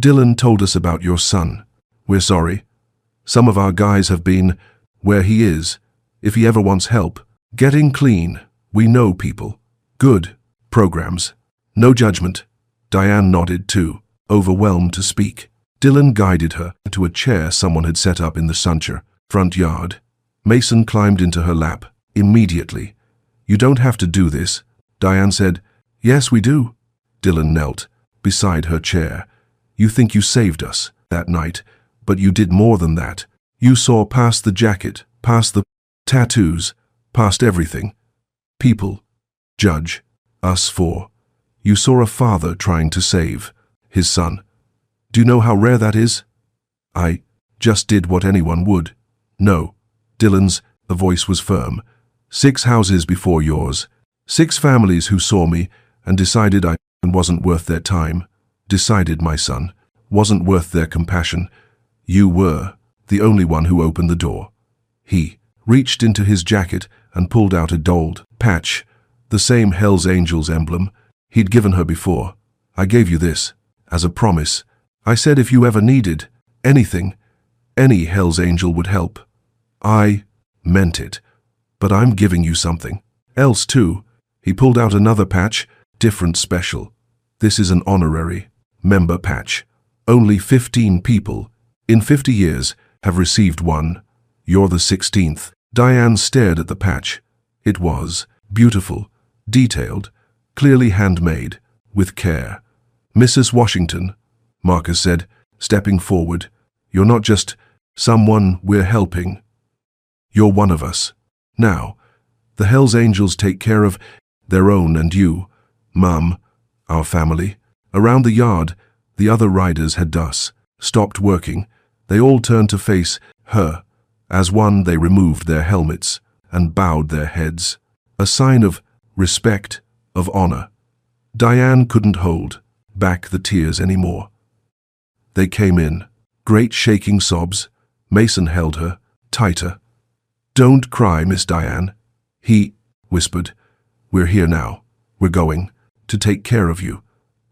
Dylan told us about your son. We're sorry. Some of our guys have been where he is. If he ever wants help, getting clean. We know people. Good programs. No judgment. Diane nodded too, overwhelmed to speak. Dylan guided her to a chair someone had set up in the suncher front yard. Mason climbed into her lap immediately. You don't have to do this, Diane said. Yes, we do. Dylan knelt beside her chair. You think you saved us that night, but you did more than that. You saw past the jacket, past the tattoos, past everything. People judge us for. You saw a father trying to save his son. Do you know how rare that is? I just did what anyone would. No. Dylan's voice was firm. 6 houses before yours. 6 families who saw me and decided I wasn't worth their time. Decided my son wasn't worth their compassion. You were the only one who opened the door. He reached into his jacket and pulled out a gold patch. The same Hell's Angels emblem he'd given her before. I gave you this, as a promise. I said if you ever needed anything, any Hell's Angel would help. I meant it. But I'm giving you something else too. He pulled out another patch, different special. This is an honorary member patch. Only 15 people, in 50 years, have received one. You're the 16th. Diane stared at the patch. It was beautiful, detailed, clearly handmade, with care. Mrs. Washington, Marcus said, stepping forward, you're not just someone we're helping. You're one of us. Now, the Hell's Angels take care of their own, and you, Mum, our family. Around the yard, the other riders had stopped working. They all turned to face her. As one, they removed their helmets and bowed their heads, a sign of respect, of honor. Diane couldn't hold back the tears anymore. They came in, great shaking sobs. Mason held her tighter. Don't cry, Miss Diane, he whispered. We're here now. We're going to take care of you.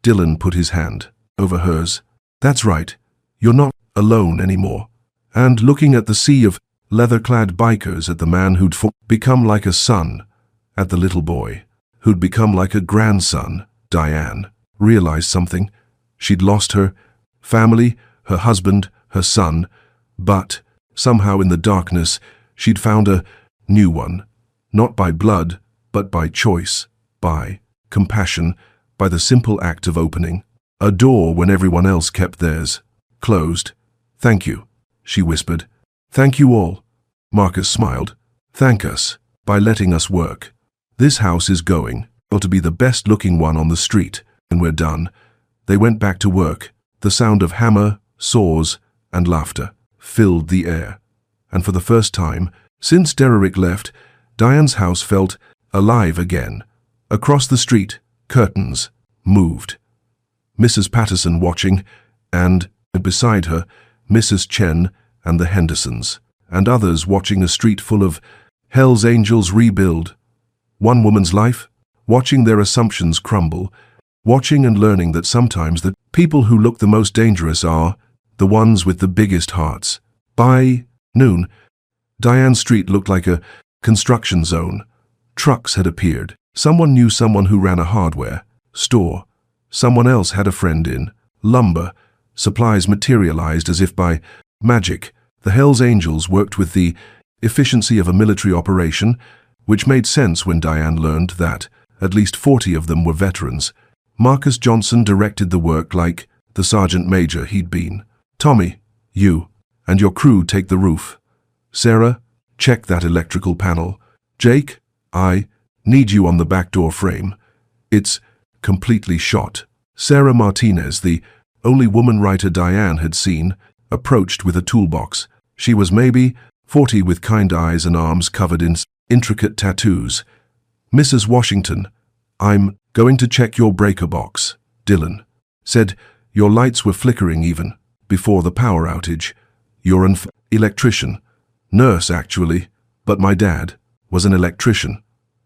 Dylan put his hand over hers. That's right. You're not alone anymore. And looking at the sea of leather-clad bikers, at the man who'd become like a son, at the little boy who'd become like a grandson, Diane realized something. She'd lost her family, her husband, her son, but somehow in the darkness she'd found a new one, not by blood, but by choice, by compassion, by the simple act of opening a door when everyone else kept theirs closed. Thank you, she whispered. Thank you all. Marcus smiled. Thank us by letting us work. This house is going to be the best-looking one on the street, and we're done. They went back to work. The sound of hammer, saws, and laughter filled the air. And for the first time since Derrick left, Diane's house felt alive again. Across the street, curtains moved. Mrs. Patterson watching, and beside her, Mrs. Chen and the Hendersons, and others watching a street full of Hell's Angels rebuild. One woman's life, watching their assumptions crumble, watching and learning that sometimes the people who look the most dangerous are the ones with the biggest hearts. By noon, Diane Street looked like a construction zone. Trucks had appeared. Someone knew someone who ran a hardware store. Someone else had a friend in lumber. Supplies materialized as if by magic. The Hell's Angels worked with the efficiency of a military operation, which made sense when Diane learned that at least 40 of them were veterans. Marcus Johnson directed the work like the sergeant major he'd been. Tommy, you and your crew take the roof. Sarah, check that electrical panel. Jake, I need you on the back door frame. It's completely shot. Sarah Martinez, the only woman writer Diane had seen, approached with a toolbox. She was maybe 40, with kind eyes and arms covered in intricate tattoos. Mrs. Washington, I'm going to check your breaker box. Dylan said, your lights were flickering even before the power outage. You're an electrician. Nurse, actually, but my dad was an electrician.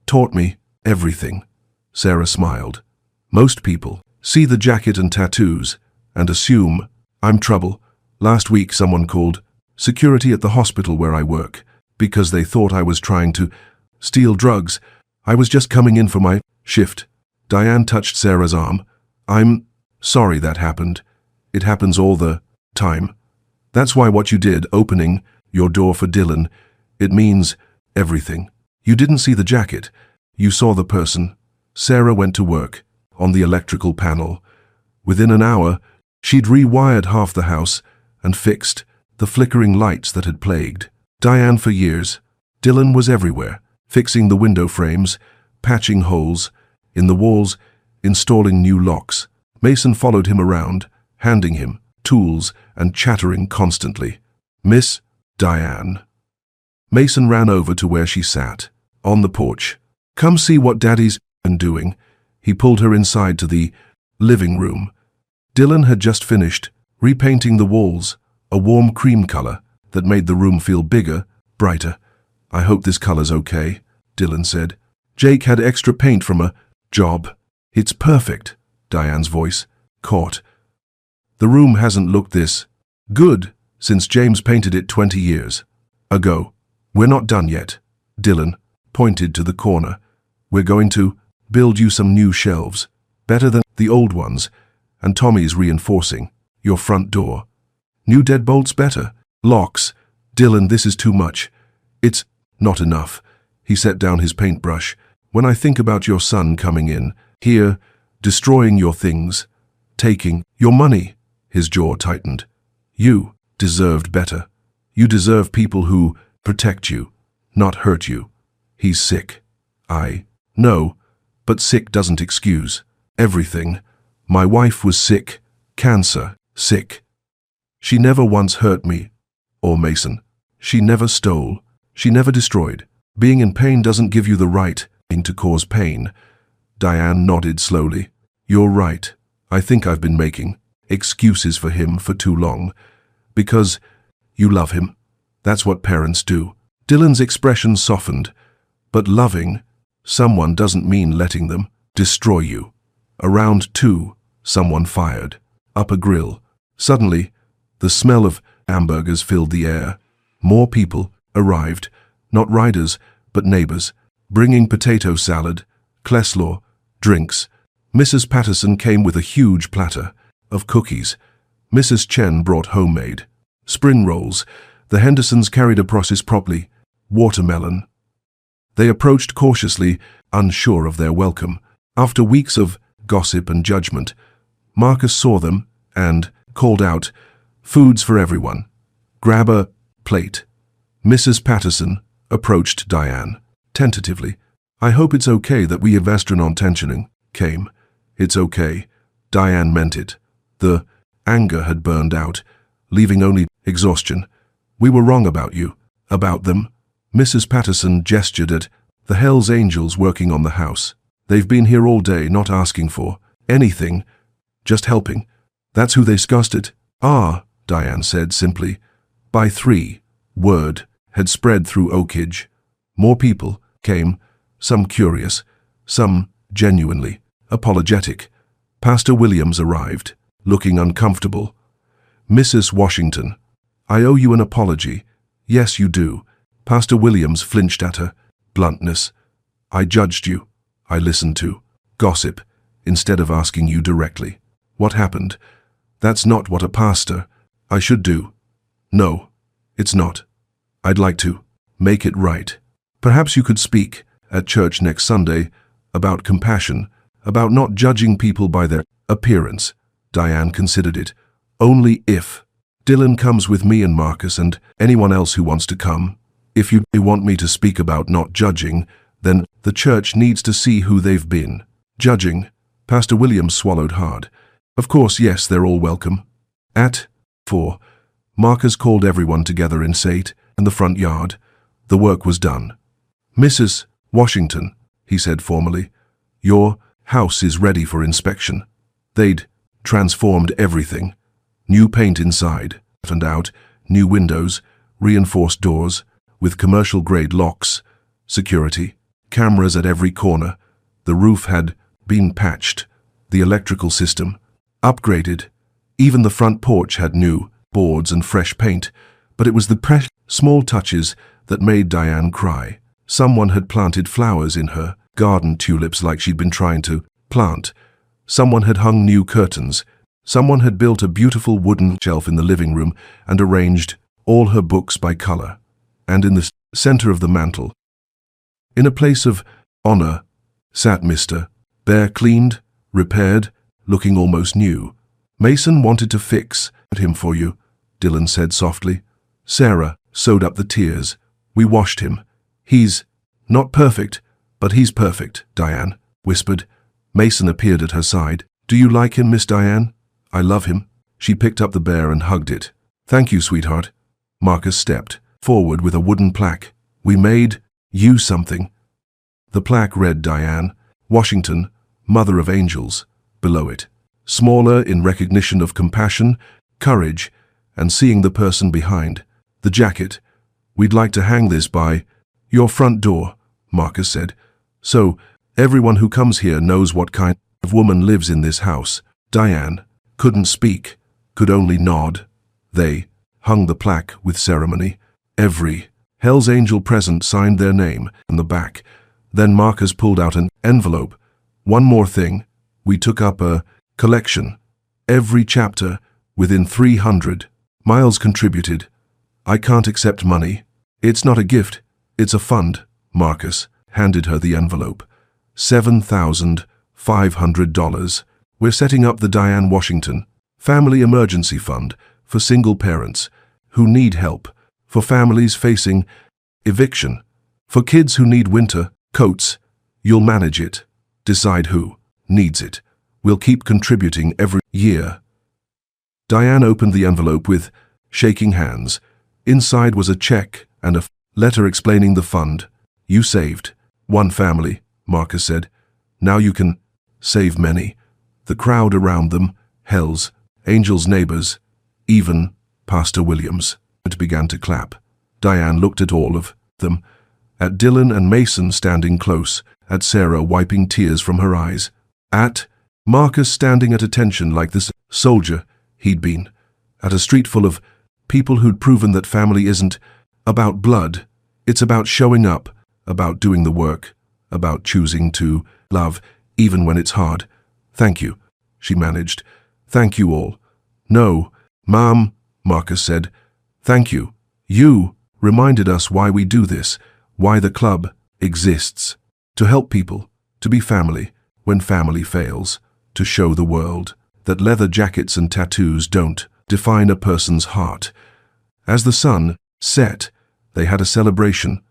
Taught me everything. Sarah smiled. Most people see the jacket and tattoos and assume I'm trouble. Last week someone called security at the hospital where I work because they thought I was trying to steal drugs. I was just coming in for my shift. Diane touched Sarah's arm. I'm sorry that happened. It happens all the time. That's why what you did, opening your door for Dylan, it means everything. You didn't see the jacket. You saw the person. Sarah went to work on the electrical panel. Within an hour, she'd rewired half the house and fixed the flickering lights that had plagued Diane for years. Dylan was everywhere, fixing the window frames, patching holes in the walls, installing new locks. Mason followed him around, handing him tools and chattering constantly. Miss Diane. Mason ran over to where she sat, on the porch. Come see what Daddy's been doing. He pulled her inside to the living room. Dylan had just finished repainting the walls, a warm cream color that made the room feel bigger, brighter. I hope this color's okay, Dylan said. Jake had extra paint from a job. It's perfect, Diane's voice caught. The room hasn't looked this good since James painted it 20 years ago. We're not done yet. Dylan pointed to the corner. We're going to build you some new shelves, better than the old ones, and Tommy's reinforcing your front door. New deadbolts better. Locks. Dylan, this is too much. It's not enough. He set down his paintbrush. When I think about your son coming in here, destroying your things, taking your money, his jaw tightened. You deserved better. You deserve people who protect you, not hurt you. He's sick. I know, but sick doesn't excuse everything. My wife was sick, cancer, sick. She never once hurt me or Mason. She never stole. She never destroyed. Being in pain doesn't give you the right to cause pain. Diane nodded slowly. You're right. I think I've been making excuses for him for too long. Because you love him. That's what parents do. Dylan's expression softened. But loving someone doesn't mean letting them destroy you. Around 2, someone fired up a grill. Suddenly, the smell of hamburgers filled the air. More people arrived, not riders, but neighbors, bringing potato salad, coleslaw, drinks. Mrs. Patterson came with a huge platter of cookies. Mrs. Chen brought homemade spring rolls. The Hendersons carried a process properly, watermelon. They approached cautiously, unsure of their welcome. After weeks of gossip and judgment, Marcus saw them and called out, "Food's for everyone. Grab a plate." Mrs. Patterson approached Diane, tentatively. "I hope it's okay that we have astronaut tensioning came." "It's okay." Diane meant it. The anger had burned out, leaving only exhaustion. "We were wrong about you, about them." Mrs. Patterson gestured at the Hells Angels working on the house. "They've been here all day, not asking for anything, just helping. That's who they discussed it." "Ah," Diane said simply. By 3, word had spread through Oakridge. More people came, some curious, some genuinely apologetic. Pastor Williams arrived, looking uncomfortable. "Mrs. Washington, I owe you an apology." "Yes, you do." Pastor Williams flinched at her bluntness. "I judged you. I listened to gossip instead of asking you directly. What happened? That's not what a pastor I should do." "No, it's not. I'd like to make it right. Perhaps you could speak at church next Sunday about compassion, about not judging people by their appearance." Diane considered it. "Only if Dylan comes with me and Marcus and anyone else who wants to come. If you want me to speak about not judging, then the church needs to see who they've been judging." Pastor Williams swallowed hard. "Of course, yes, they're all welcome." At 4, Marcus called everyone together in Sate in the front yard. The work was done. "Mrs. Washington," he said formally, "your house is ready for inspection." They'd transformed everything. New paint inside and out, new windows, reinforced doors, with commercial-grade locks, security, cameras at every corner. The roof had been patched, the electrical system upgraded. Even the front porch had new boards and fresh paint, but it was the small touches that made Diane cry. Someone had planted flowers in her garden, tulips like she'd been trying to plant. Someone had hung new curtains. Someone had built a beautiful wooden shelf in the living room and arranged all her books by color. And in the center of the mantel, in a place of honor, sat Mr. Bear, cleaned, repaired, looking almost new. "Mason wanted to fix him for you," Dylan said softly. Sarah sewed up the tears. "We washed him. He's not perfect, but he's perfect," Diane whispered. Mason appeared at her side. "Do you like him, Miss Diane?" "I love him." She picked up the bear and hugged it. "Thank you, sweetheart." Marcus stepped forward with a wooden plaque. "We made you something." The plaque read Diane Washington, Mother of Angels, below it, smaller in recognition of compassion, courage, and seeing the person behind the jacket. "We'd like to hang this by your front door," Marcus said. So, everyone who comes here knows what kind of woman lives in this house. Diane couldn't speak, could only nod. They hung the plaque with ceremony. Every Hell's Angel present signed their name on the back. Then Marcus pulled out an envelope. One more thing. We took up a collection. Every chapter within 300. Miles contributed. I can't accept money. It's not a gift. It's a fund. Marcus handed her the envelope. $7,500. We're setting up the Diane Washington Family Emergency Fund for single parents who need help, for families facing eviction, for kids who need winter coats. You'll manage it. Decide who needs it. We'll keep contributing every year. Diane opened the envelope with shaking hands. Inside was a check and a letter explaining the fund. You saved one family, Marcus said. Now you can save many. The crowd around them, Hell's Angels' neighbors, even Pastor Williams, began to clap. Diane looked at all of them, at Dylan and Mason standing close, at Sarah wiping tears from her eyes, at Marcus standing at attention like this soldier he'd been, at a street full of people who'd proven that family isn't about blood. It's about showing up, about doing the work, about choosing to love even when it's hard. Thank you, she managed. Thank you all. No, Mom, Marcus said. Thank you. You reminded us why we do this, why the club exists. To help people, to be family when family fails, to show the world that leather jackets and tattoos don't define a person's heart. As the sun set, they had a celebration.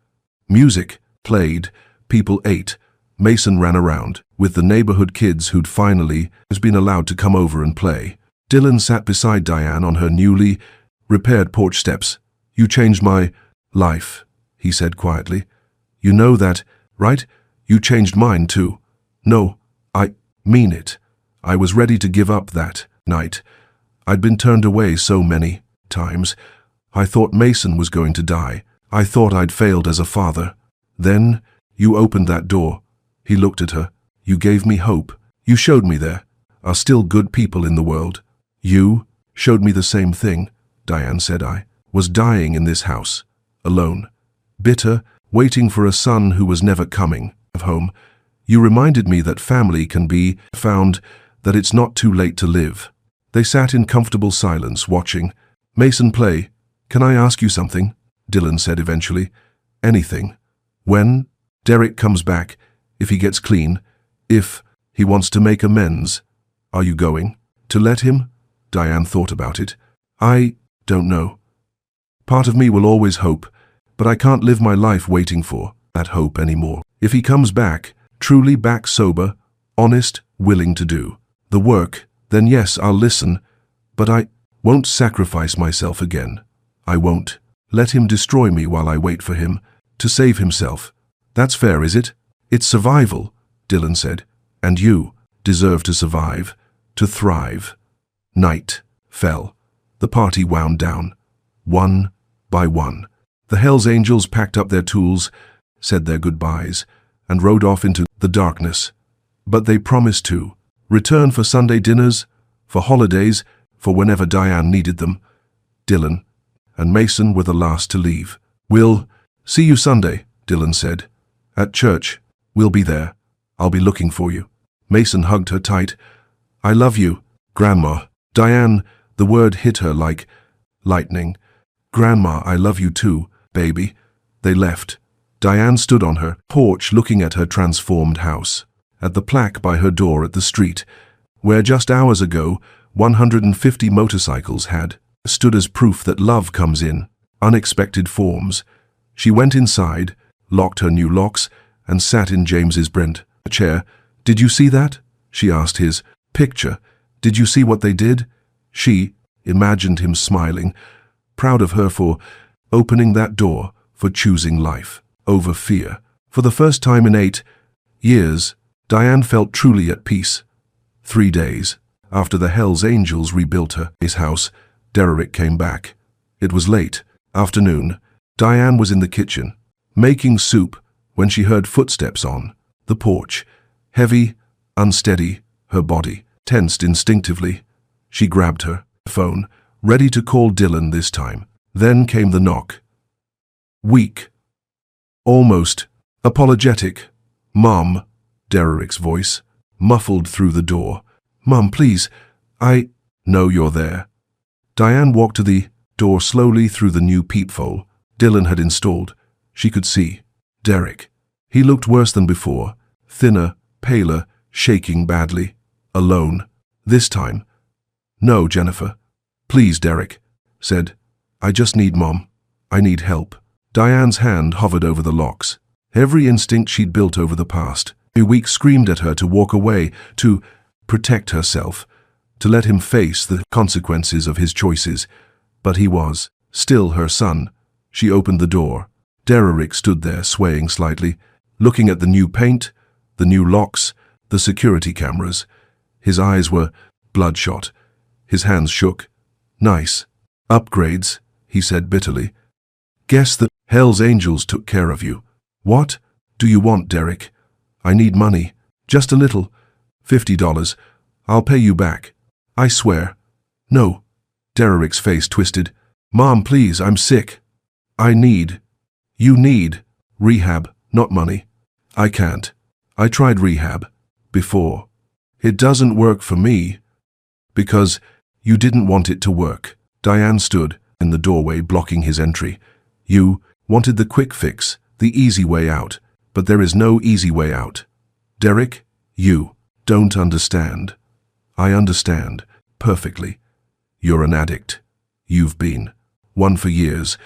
Music played, people ate. Mason ran around with the neighborhood kids who'd finally been allowed to come over and play. Dylan sat beside Diane on her newly repaired porch steps. You changed my life, he said quietly. You know that, right? You changed mine too. No, I mean it. I was ready to give up that night. I'd been turned away so many times. I thought Mason was going to die. I thought I'd failed as a father. Then you opened that door. He looked at her. You gave me hope. You showed me there are still good people in the world. You showed me the same thing, Diane said. I was dying in this house, alone, bitter, waiting for a son who was never coming home. You reminded me that family can be found, that it's not too late to live. They sat in comfortable silence, watching Mason play. Can I ask you something? Dylan said eventually. Anything. When Derek comes back, if he gets clean, if he wants to make amends, are you going to let him? Diane thought about it. I don't know. Part of me will always hope, but I can't live my life waiting for that hope anymore. If he comes back, truly back sober, honest, willing to do the work, then yes, I'll listen, but I won't sacrifice myself again. I won't let him destroy me while I wait for him to save himself. That's fair, is it? It's survival, Dylan said, and you deserve to survive, to thrive. Night fell. The party wound down. One by one, the Hell's Angels packed up their tools, said their goodbyes, and rode off into the darkness. But they promised to return for Sunday dinners, for holidays, for whenever Diane needed them. Dylan and Mason were the last to leave. We'll see you Sunday, Dylan said. At church. We'll be there. I'll be looking for you. Mason hugged her tight. I love you, Grandma. Diane, the word hit her like lightning. Grandma, I love you too, baby. They left. Diane stood on her porch looking at her transformed house, at the plaque by her door at the street, where just hours ago 150 motorcycles had stood as proof that love comes in unexpected forms. She went inside, locked her new locks, and sat in James's Brent chair. Did you see that? She asked his picture. Did you see what they did? She imagined him smiling, proud of her for opening that door, for choosing life over fear. For the first time in 8 years, Diane felt truly at peace. 3 days after the Hell's Angels rebuilt his house, Derek came back. It was late afternoon. Diane was in the kitchen, making soup, when she heard footsteps on The porch, heavy, unsteady, her body tensed instinctively. She grabbed her phone, ready to call Dylan this time. Then came the knock. Weak, almost apologetic. "Mom," Derek's voice, muffled through the door. "Mom, please, I know you're there." Diane walked to the door slowly through the new peephole Dylan had installed. She could see Derek. He looked worse than before, thinner, paler, shaking badly. Alone. This time. "No, Jennifer. Please, Derek," said. "I just need Mom. I need help." Diane's hand hovered over the locks. Every instinct she'd built over the past week screamed at her to walk away, to protect herself, to let him face the consequences of his choices. But he was still her son. She opened the door. Derek stood there, swaying slightly, looking at the new paint, the new locks, the security cameras. His eyes were bloodshot. His hands shook. "Nice upgrades," he said bitterly. "Guess the Hell's Angels took care of you." "What do you want, Derek?" "I need money. Just a little. $50. I'll pay you back. I swear." "No." Derek's face twisted. "Mom, please, I'm sick. You need rehab, not money." "I can't. I tried rehab before. It doesn't work for me." "Because you didn't want it to work." Diane stood in the doorway, blocking his entry. "You wanted the quick fix, the easy way out. But there is no easy way out. Derek, you don't understand." "I understand perfectly. You're an addict. You've been one for years,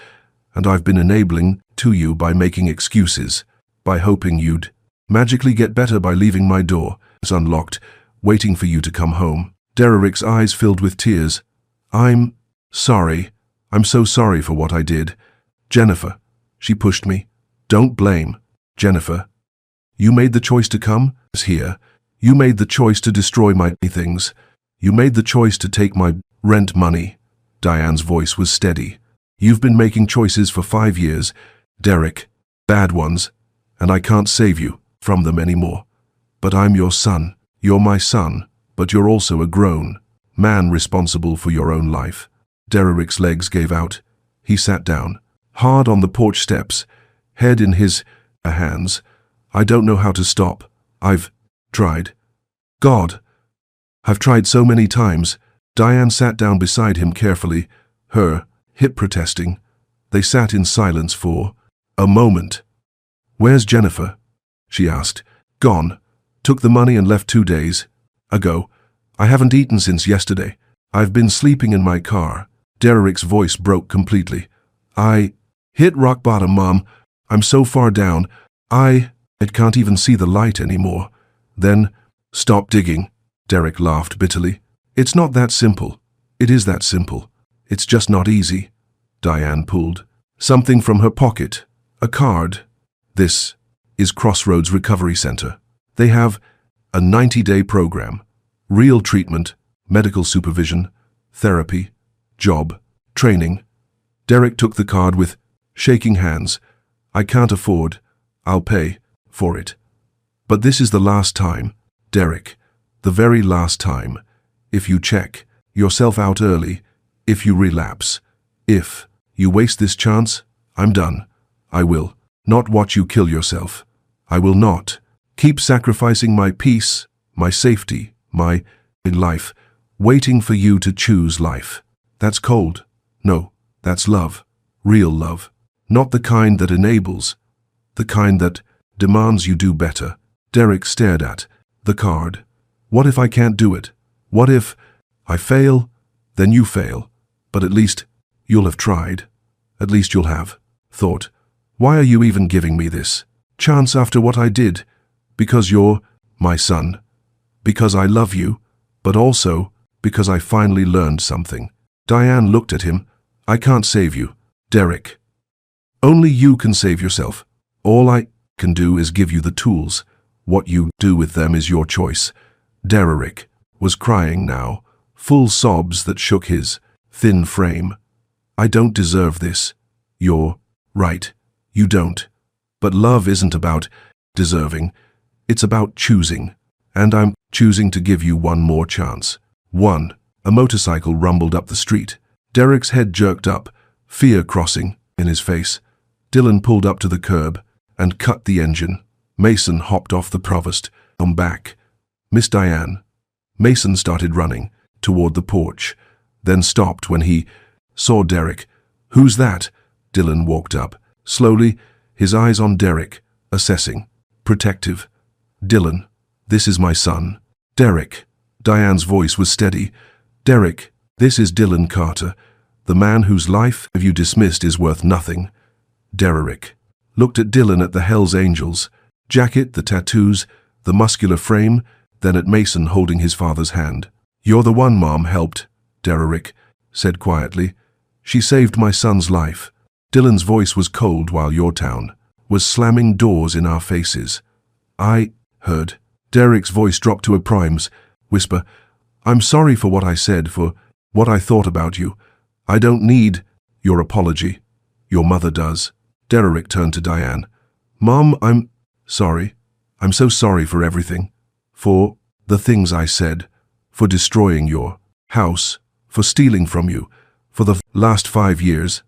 and I've been enabling to you by making excuses, by hoping you'd magically get better by leaving my door unlocked, waiting for you to come home." Derek's eyes filled with tears. "I'm sorry. I'm so sorry for what I did. Jennifer." She pushed me. "Don't blame Jennifer. You made the choice to come here. You made the choice to destroy my things. You made the choice to take my rent money." Diane's voice was steady. "You've been making choices for 5 years, Derek. Bad ones. And I can't save you from them anymore. But I'm your son. You're my son. But you're also a grown man responsible for your own life." Derek's legs gave out. He sat down, hard on the porch steps, head in his hands. "I don't know how to stop. I've tried. God, I've tried so many times." Diane sat down beside him carefully, her hip protesting. They sat in silence for a moment. "Where's Jennifer?" she asked. "Gone. Took the money and left 2 days ago. I haven't eaten since yesterday. I've been sleeping in my car." Derek's voice broke completely. "I hit rock bottom, Mom. I'm so far down. I can't even see the light anymore." "Then stop digging." Derek laughed bitterly. "It's not that simple. It is that simple. It's just not easy." Diane pulled something from her pocket. A card. "This is Crossroads Recovery Center. They have a 90-day program. Real treatment, medical supervision, therapy, job, training." Derek took the card with shaking hands. "I can't afford. I'll pay for it. But this is the last time, Derek. The very last time. If you check yourself out early, if you relapse, if you waste this chance, I'm done. I will not watch you kill yourself. I will not keep sacrificing my peace, my safety, my life, waiting for you to choose life. That's cold. No, that's love. Real love. Not the kind that enables. The kind that demands you do better." Derek stared at the card. "What if I can't do it? What if I fail? Then you fail. But at least you'll have tried. At least you'll have thought, why are you even giving me this chance after what I did? Because you're my son. Because I love you. But also because I finally learned something." Diane looked at him. "I can't save you, Derek. Only you can save yourself. All I can do is give you the tools. What you do with them is your choice." Derek was crying now, full sobs that shook his thin frame. "I don't deserve this." "You're right. You don't. But love isn't about deserving. It's about choosing. And I'm choosing to give you one more chance. 1. A motorcycle rumbled up the street. Derek's head jerked up, fear crossing in his face. Dylan pulled up to the curb and cut the engine. Mason hopped off the provost on back. Miss Diane. Mason started running toward the porch, then stopped when he saw Derek. Who's that? Dylan walked up, slowly, his eyes on Derek, assessing. Protective. Dylan, this is my son. Derek. Diane's voice was steady. Derek, this is Dylan Carter. The man whose life you dismissed is worth nothing. Derek looked at Dylan, at the Hells Angels jacket, the tattoos, the muscular frame, then at Mason holding his father's hand. You're the one Mom helped, Derek said quietly. She saved my son's life. Dylan's voice was cold while your town was slamming doors in our faces. I heard. Derek's voice dropped to a prime's whisper. I'm sorry for what I said, for what I thought about you. I don't need your apology. Your mother does. Derek turned to Diane. Mom, I'm sorry. I'm so sorry for everything. For the things I said. For destroying your house. For stealing from you. For the last 5 years.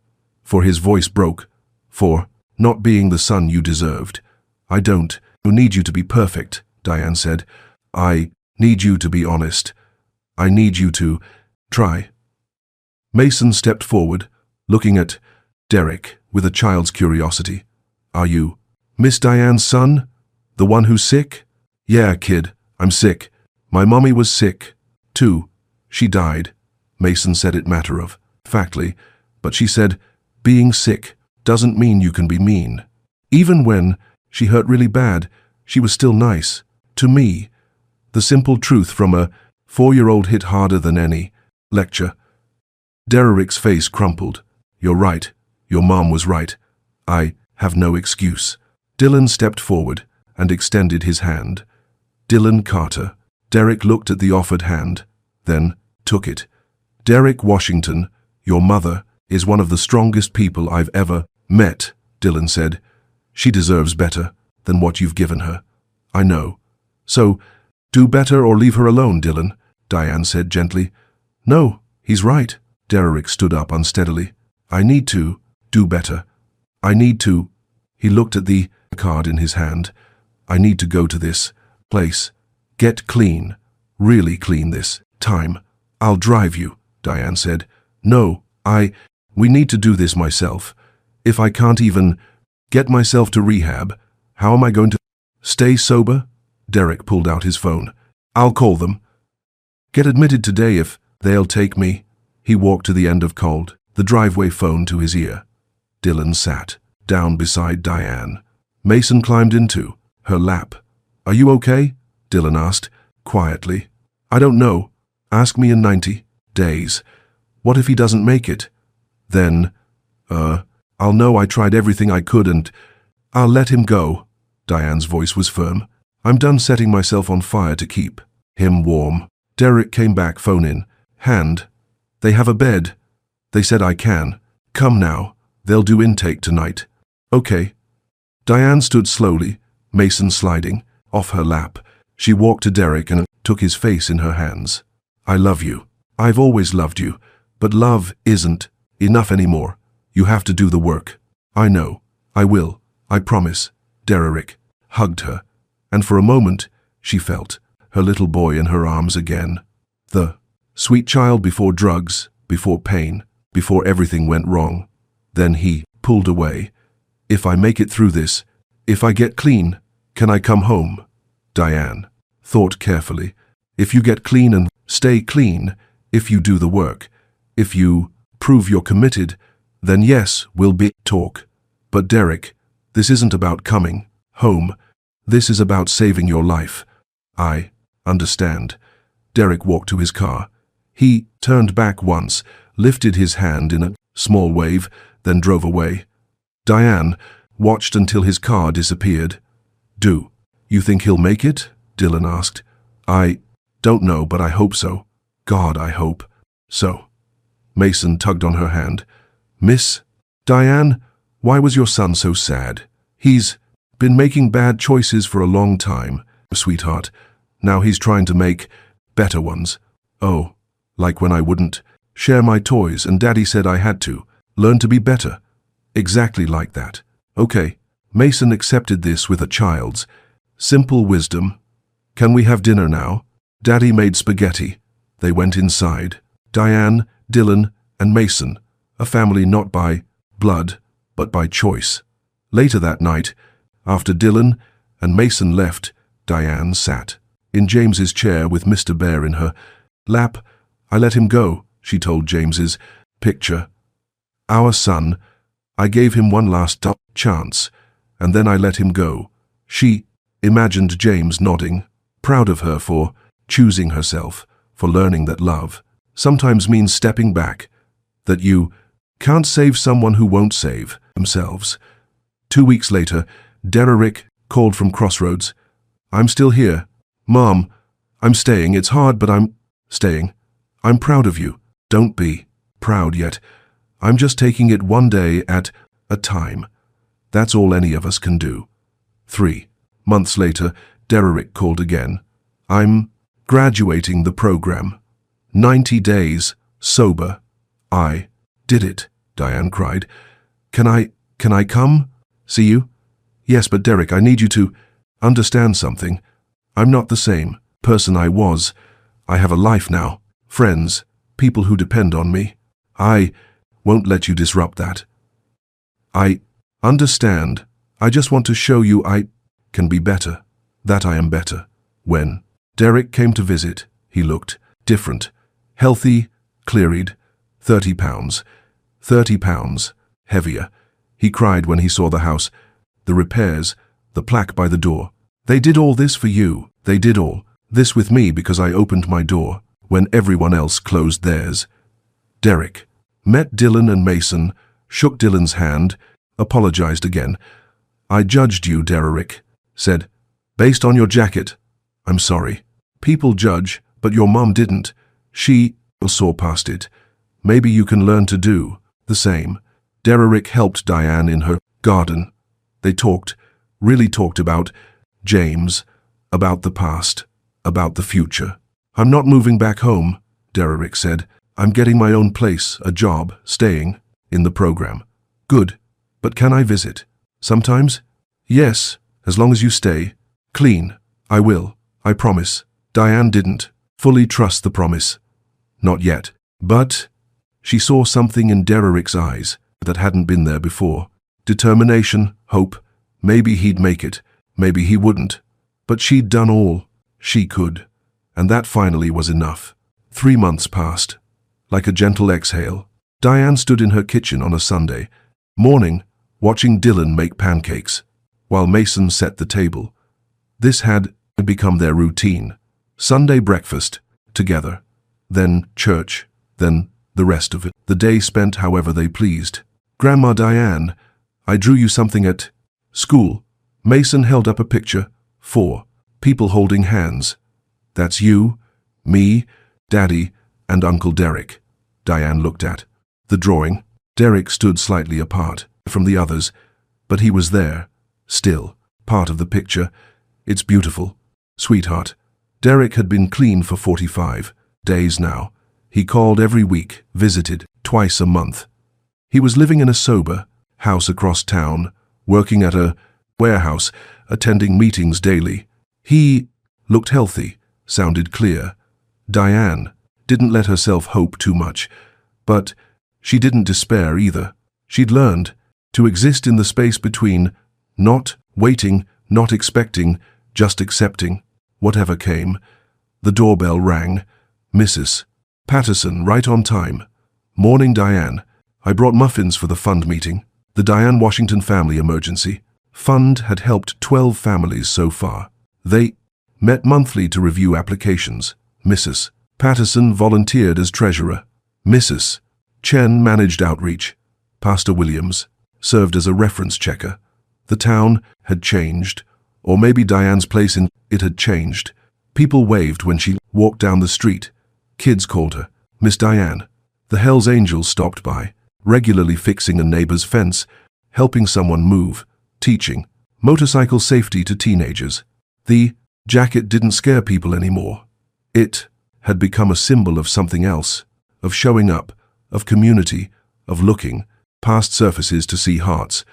For his voice broke. For not being the son you deserved. I don't need you to be perfect, Diane said. I need you to be honest. I need you to try. Mason stepped forward, looking at Derek with a child's curiosity. Are you Miss Diane's son? The one who's sick? Yeah, kid, I'm sick. My mommy was sick, too. She died. Mason said it matter-of-factly, but she said, being sick doesn't mean you can be mean. Even when she hurt really bad, she was still nice. To me, the simple truth from a 4-year-old hit harder than any lecture. Derek's face crumpled. You're right. Your mom was right. I have no excuse. Dylan stepped forward and extended his hand. Dylan Carter. Derek looked at the offered hand, then took it. Derek Washington, your mother is one of the strongest people I've ever met, Dylan said. She deserves better than what you've given her. I know. So, do better or leave her alone, Dylan, Diane said gently. No, he's right. Derek stood up unsteadily. I need to do better. I need to. He looked at the card in his hand. I need to go to this place. Get clean. Really clean this time. I'll drive you, Diane said. No, we need to do this myself. If I can't even get myself to rehab, how am I going to stay sober? Derek pulled out his phone. I'll call them. Get admitted today if they'll take me. He walked to the end of cold, the driveway phone to his ear. Dylan sat down beside Diane. Mason climbed into her lap. Are you okay? Dylan asked, quietly. I don't know. Ask me in 90 days. What if he doesn't make it? Then, I'll know I tried everything I could and I'll let him go. Diane's voice was firm. I'm done setting myself on fire to keep him warm. Derek came back, phone in hand. They have a bed. They said I can. Come now. They'll do intake tonight. Okay. Diane stood slowly, Mason sliding off her lap. She walked to Derek and took his face in her hands. I love you. I've always loved you. But love isn't enough anymore. You have to do the work. I know. I will. I promise. Derek hugged her, and for a moment she felt her little boy in her arms again. The sweet child before drugs, before pain, before everything went wrong. Then he pulled away. If I make it through this, if I get clean, can I come home? Diane thought carefully. If you get clean and stay clean, if you do the work, if you prove you're committed, then yes, we'll be talk. But Derek, this isn't about coming home. This is about saving your life. I understand. Derek walked to his car. He turned back once, lifted his hand in a small wave, then drove away. Diane watched until his car disappeared. Do you think he'll make it? Dylan asked. I don't know, but I hope so. God, I hope so. Mason tugged on her hand. Miss Diane, why was your son so sad? He's been making bad choices for a long time. sweetheart. Now he's trying to make better ones. Oh, like when I wouldn't share my toys and Daddy said I had to learn to be better. Exactly like that. Okay. Mason accepted this with a child's simple wisdom. Can we have dinner now? Daddy made spaghetti. They went inside. Diane, Dylan, and Mason, a family not by blood, but by choice. Later that night, after Dylan and Mason left, Diane sat in James's chair with Mr. Bear in her lap. I let him go, she told James's picture. Our son, I gave him one last chance, and then I let him go. She imagined James nodding, proud of her for choosing herself, for learning that love sometimes means stepping back, that you can't save someone who won't save themselves. 2 weeks later, Derrick called from Crossroads. I'm still here. Mom, I'm staying. It's hard, but I'm staying. I'm proud of you. Don't be proud yet. I'm just taking it one day at a time. That's all any of us can do. 3 months later, Derrick called again. I'm graduating the program. 90 days, sober. I did it, Diane cried. Can I come? See you? Yes, but Derrick, I need you to understand something. I'm not the same person I was. I have a life now, friends, people who depend on me. I won't let you disrupt that. I understand. I just want to show you I can be better, that I am better. When Derrick came to visit, he looked different, healthy, clear-eyed, 30 pounds. 30 pounds, heavier. He cried when he saw the house, the repairs, the plaque by the door. They did all this for you. They did all this with me because I opened my door when everyone else closed theirs. Derrick met Dylan and Mason, shook Dylan's hand, apologized again. I judged you, Derrick said. Based on your jacket. I'm sorry. People judge, but your mom didn't. She saw past it. Maybe you can learn to do the same. Derrick helped Diane in her garden. They talked, really talked about James, about the past, about the future. I'm not moving back home, Derrick said. I'm getting my own place, a job, staying in the program. Good, but can I visit? Sometimes? Yes, as long as you stay. Clean. I will, I promise. Diane didn't fully trust the promise. Not yet. But she saw something in Derrick's eyes that hadn't been there before. Determination, hope. Maybe he'd make it. Maybe he wouldn't. But she'd done all she could. And that finally was enough. 3 months passed. Like a gentle exhale, Diane stood in her kitchen on a Sunday morning, watching Dylan make pancakes, while Mason set the table. This had become their routine. Sunday breakfast, together. Then church. Then the rest of it. The day spent however they pleased. Grandma Diane, I drew you something at school. Mason held up a picture. 4 people holding hands. That's you, me, Daddy, and Uncle Derrick. Diane looked at the drawing. Derrick stood slightly apart from the others, but he was there, still, part of the picture. It's beautiful, sweetheart. Derrick had been clean for 45 days now. He called every week, visited twice a month. He was living in a sober house across town, working at a warehouse, attending meetings daily. He looked healthy, sounded clear. Diane didn't let herself hope too much, but she didn't despair either. She'd learned to exist in the space between not waiting, not expecting, just accepting, whatever came. The doorbell rang. Mrs. Patterson, right on time. Morning, Diane. I brought muffins for the fund meeting. The Diane Washington Family Emergency Fund had helped 12 families so far. They met monthly to review applications. Mrs. Patterson volunteered as treasurer. Mrs. Chen managed outreach. Pastor Williams served as a reference checker. The town had changed, or maybe Diane's place in it had changed. People waved when she walked down the street. Kids called her Miss Diane. The Hells Angels stopped by, regularly fixing a neighbor's fence, helping someone move, teaching motorcycle safety to teenagers. The jacket didn't scare people anymore. It had become a symbol of something else, of showing up, of community, of looking past surfaces to see hearts.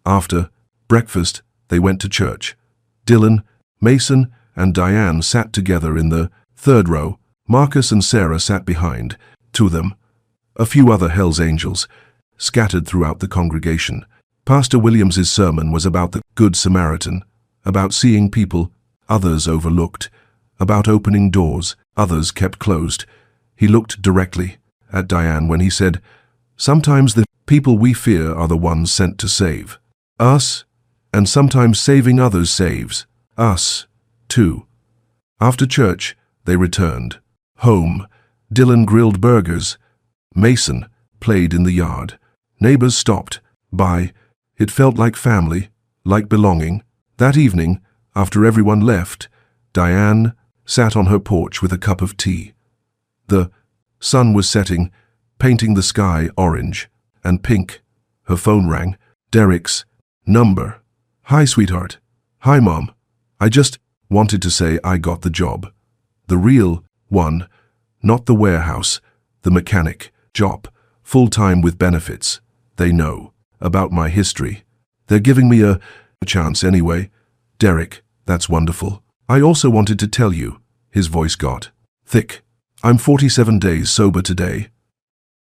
After breakfast, they went to church. Dylan, Mason, and Diane sat together in the third row. Marcus and Sarah sat behind, to them. A few other Hell's Angels scattered throughout the congregation. Pastor Williams's sermon was about the Good Samaritan, about seeing people others overlooked, about opening doors others kept closed. He looked directly at Diane when he said, "Sometimes the people we fear are the ones sent to save us, and sometimes saving others saves us, too." After church, they returned home. Dylan grilled burgers. Mason played in the yard. Neighbors stopped by. It felt like family, like belonging. That evening, after everyone left, Diane sat on her porch with a cup of tea. The sun was setting, painting the sky orange and pink. Her phone rang. Derek's number. "Hi, sweetheart." "Hi, Mom. I just wanted to say I got the job. The real one, not the warehouse, the mechanic job, full-time with benefits. They know about my history. They're giving me a chance anyway." "Derek, that's wonderful. I also wanted to tell you," his voice got thick. "I'm 47 days sober today.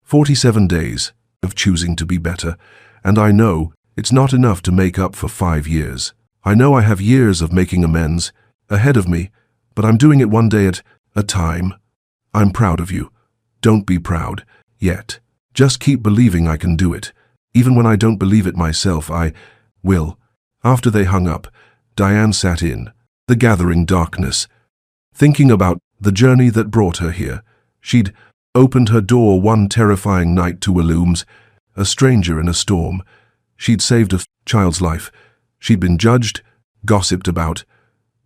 47 days of choosing to be better, and I know it's not enough to make up for 5 years. I know I have years of making amends ahead of me, but I'm doing it one day at a time. I'm proud of you. Don't be proud yet. Just keep believing I can do it. Even when I don't believe it myself, I will." After they hung up, Diane sat in the gathering darkness, thinking about the journey that brought her here. She'd opened her door one terrifying night to Williams, a stranger in a storm. She'd saved a child's life. She'd been judged, gossiped about,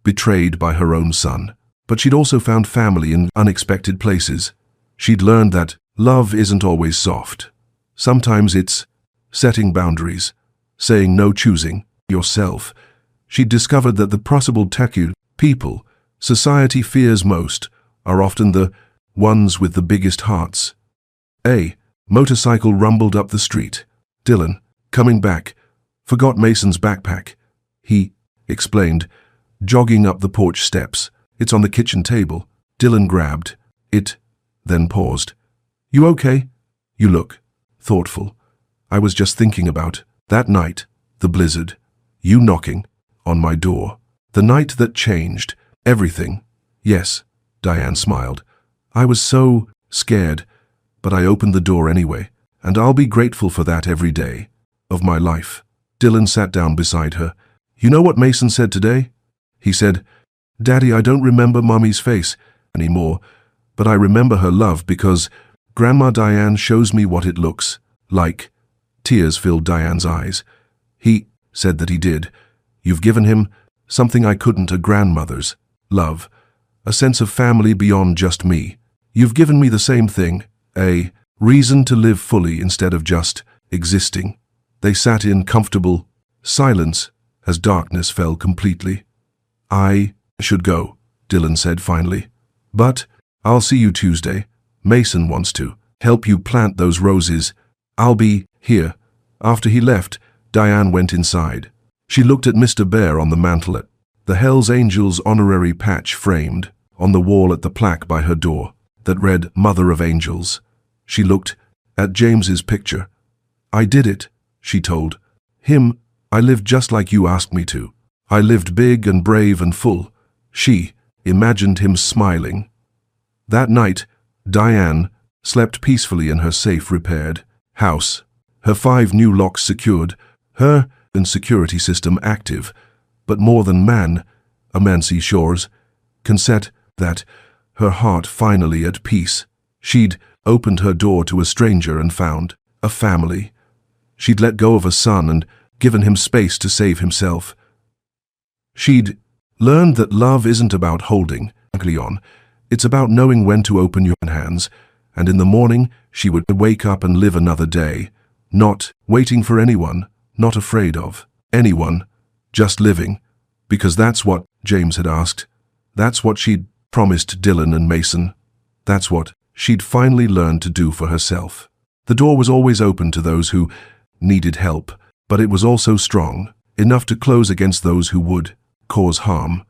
betrayed by her own son. But she'd also found family in unexpected places. She'd learned that love isn't always soft. Sometimes it's setting boundaries, saying no, choosing yourself. She'd discovered that the possible people society fears most are often the ones with the biggest hearts. A motorcycle rumbled up the street. Dylan, coming back, forgot Mason's backpack. He explained, jogging up the porch steps. "It's on the kitchen table." Dylan grabbed it, then paused. "You okay? You look thoughtful." "I was just thinking about that night, the blizzard, you knocking on my door, the night that changed everything." "Yes," Diane smiled. "I was so scared, but I opened the door anyway, and I'll be grateful for that every day of my life." Dylan sat down beside her. "You know what Mason said today?" He said, "Daddy, I don't remember Mommy's face anymore, but I remember her love because Grandma Diane shows me what it looks like." Tears filled Diane's eyes. "He said that he did. You've given him something I couldn't, a grandmother's love, a sense of family beyond just me. You've given me the same thing, a reason to live fully instead of just existing." They sat in comfortable silence as darkness fell completely. "I should go," Dylan said finally. "But I'll see you Tuesday. Mason wants to help you plant those roses. I'll be here." After he left, Diane went inside. She looked at Mr. Bear on the mantel, at the Hell's Angels honorary patch framed on the wall at the plaque by her door that read Mother of Angels. She looked at James's picture. "I did it," she told him. "I lived just like you asked me to. I lived big and brave and full." She imagined him smiling. That night, Diane slept peacefully in her safe repaired house, her 5 new locks secured, her security system active. But more than man, Amancy Shores, consent that her heart finally at peace. She'd opened her door to a stranger and found a family. She'd let go of a son and given him space to save himself. She'd learned that love isn't about holding on. It's about knowing when to open your hands, and in the morning she would wake up and live another day, not waiting for anyone, not afraid of anyone, just living, because that's what James had asked. That's what she'd promised Dylan and Mason. That's what she'd finally learned to do for herself. The door was always open to those who needed help, but it was also strong, enough to close against those who would cause harm.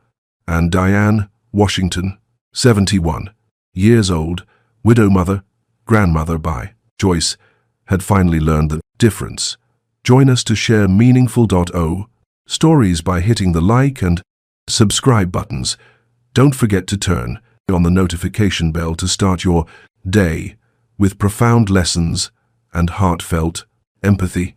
And Diane, Washington, 71 years old, widow mother, grandmother by choice, had finally learned the difference. Join us to share meaningful stories by hitting the like and subscribe buttons. Don't forget to turn on the notification bell to start your day with profound lessons and heartfelt empathy.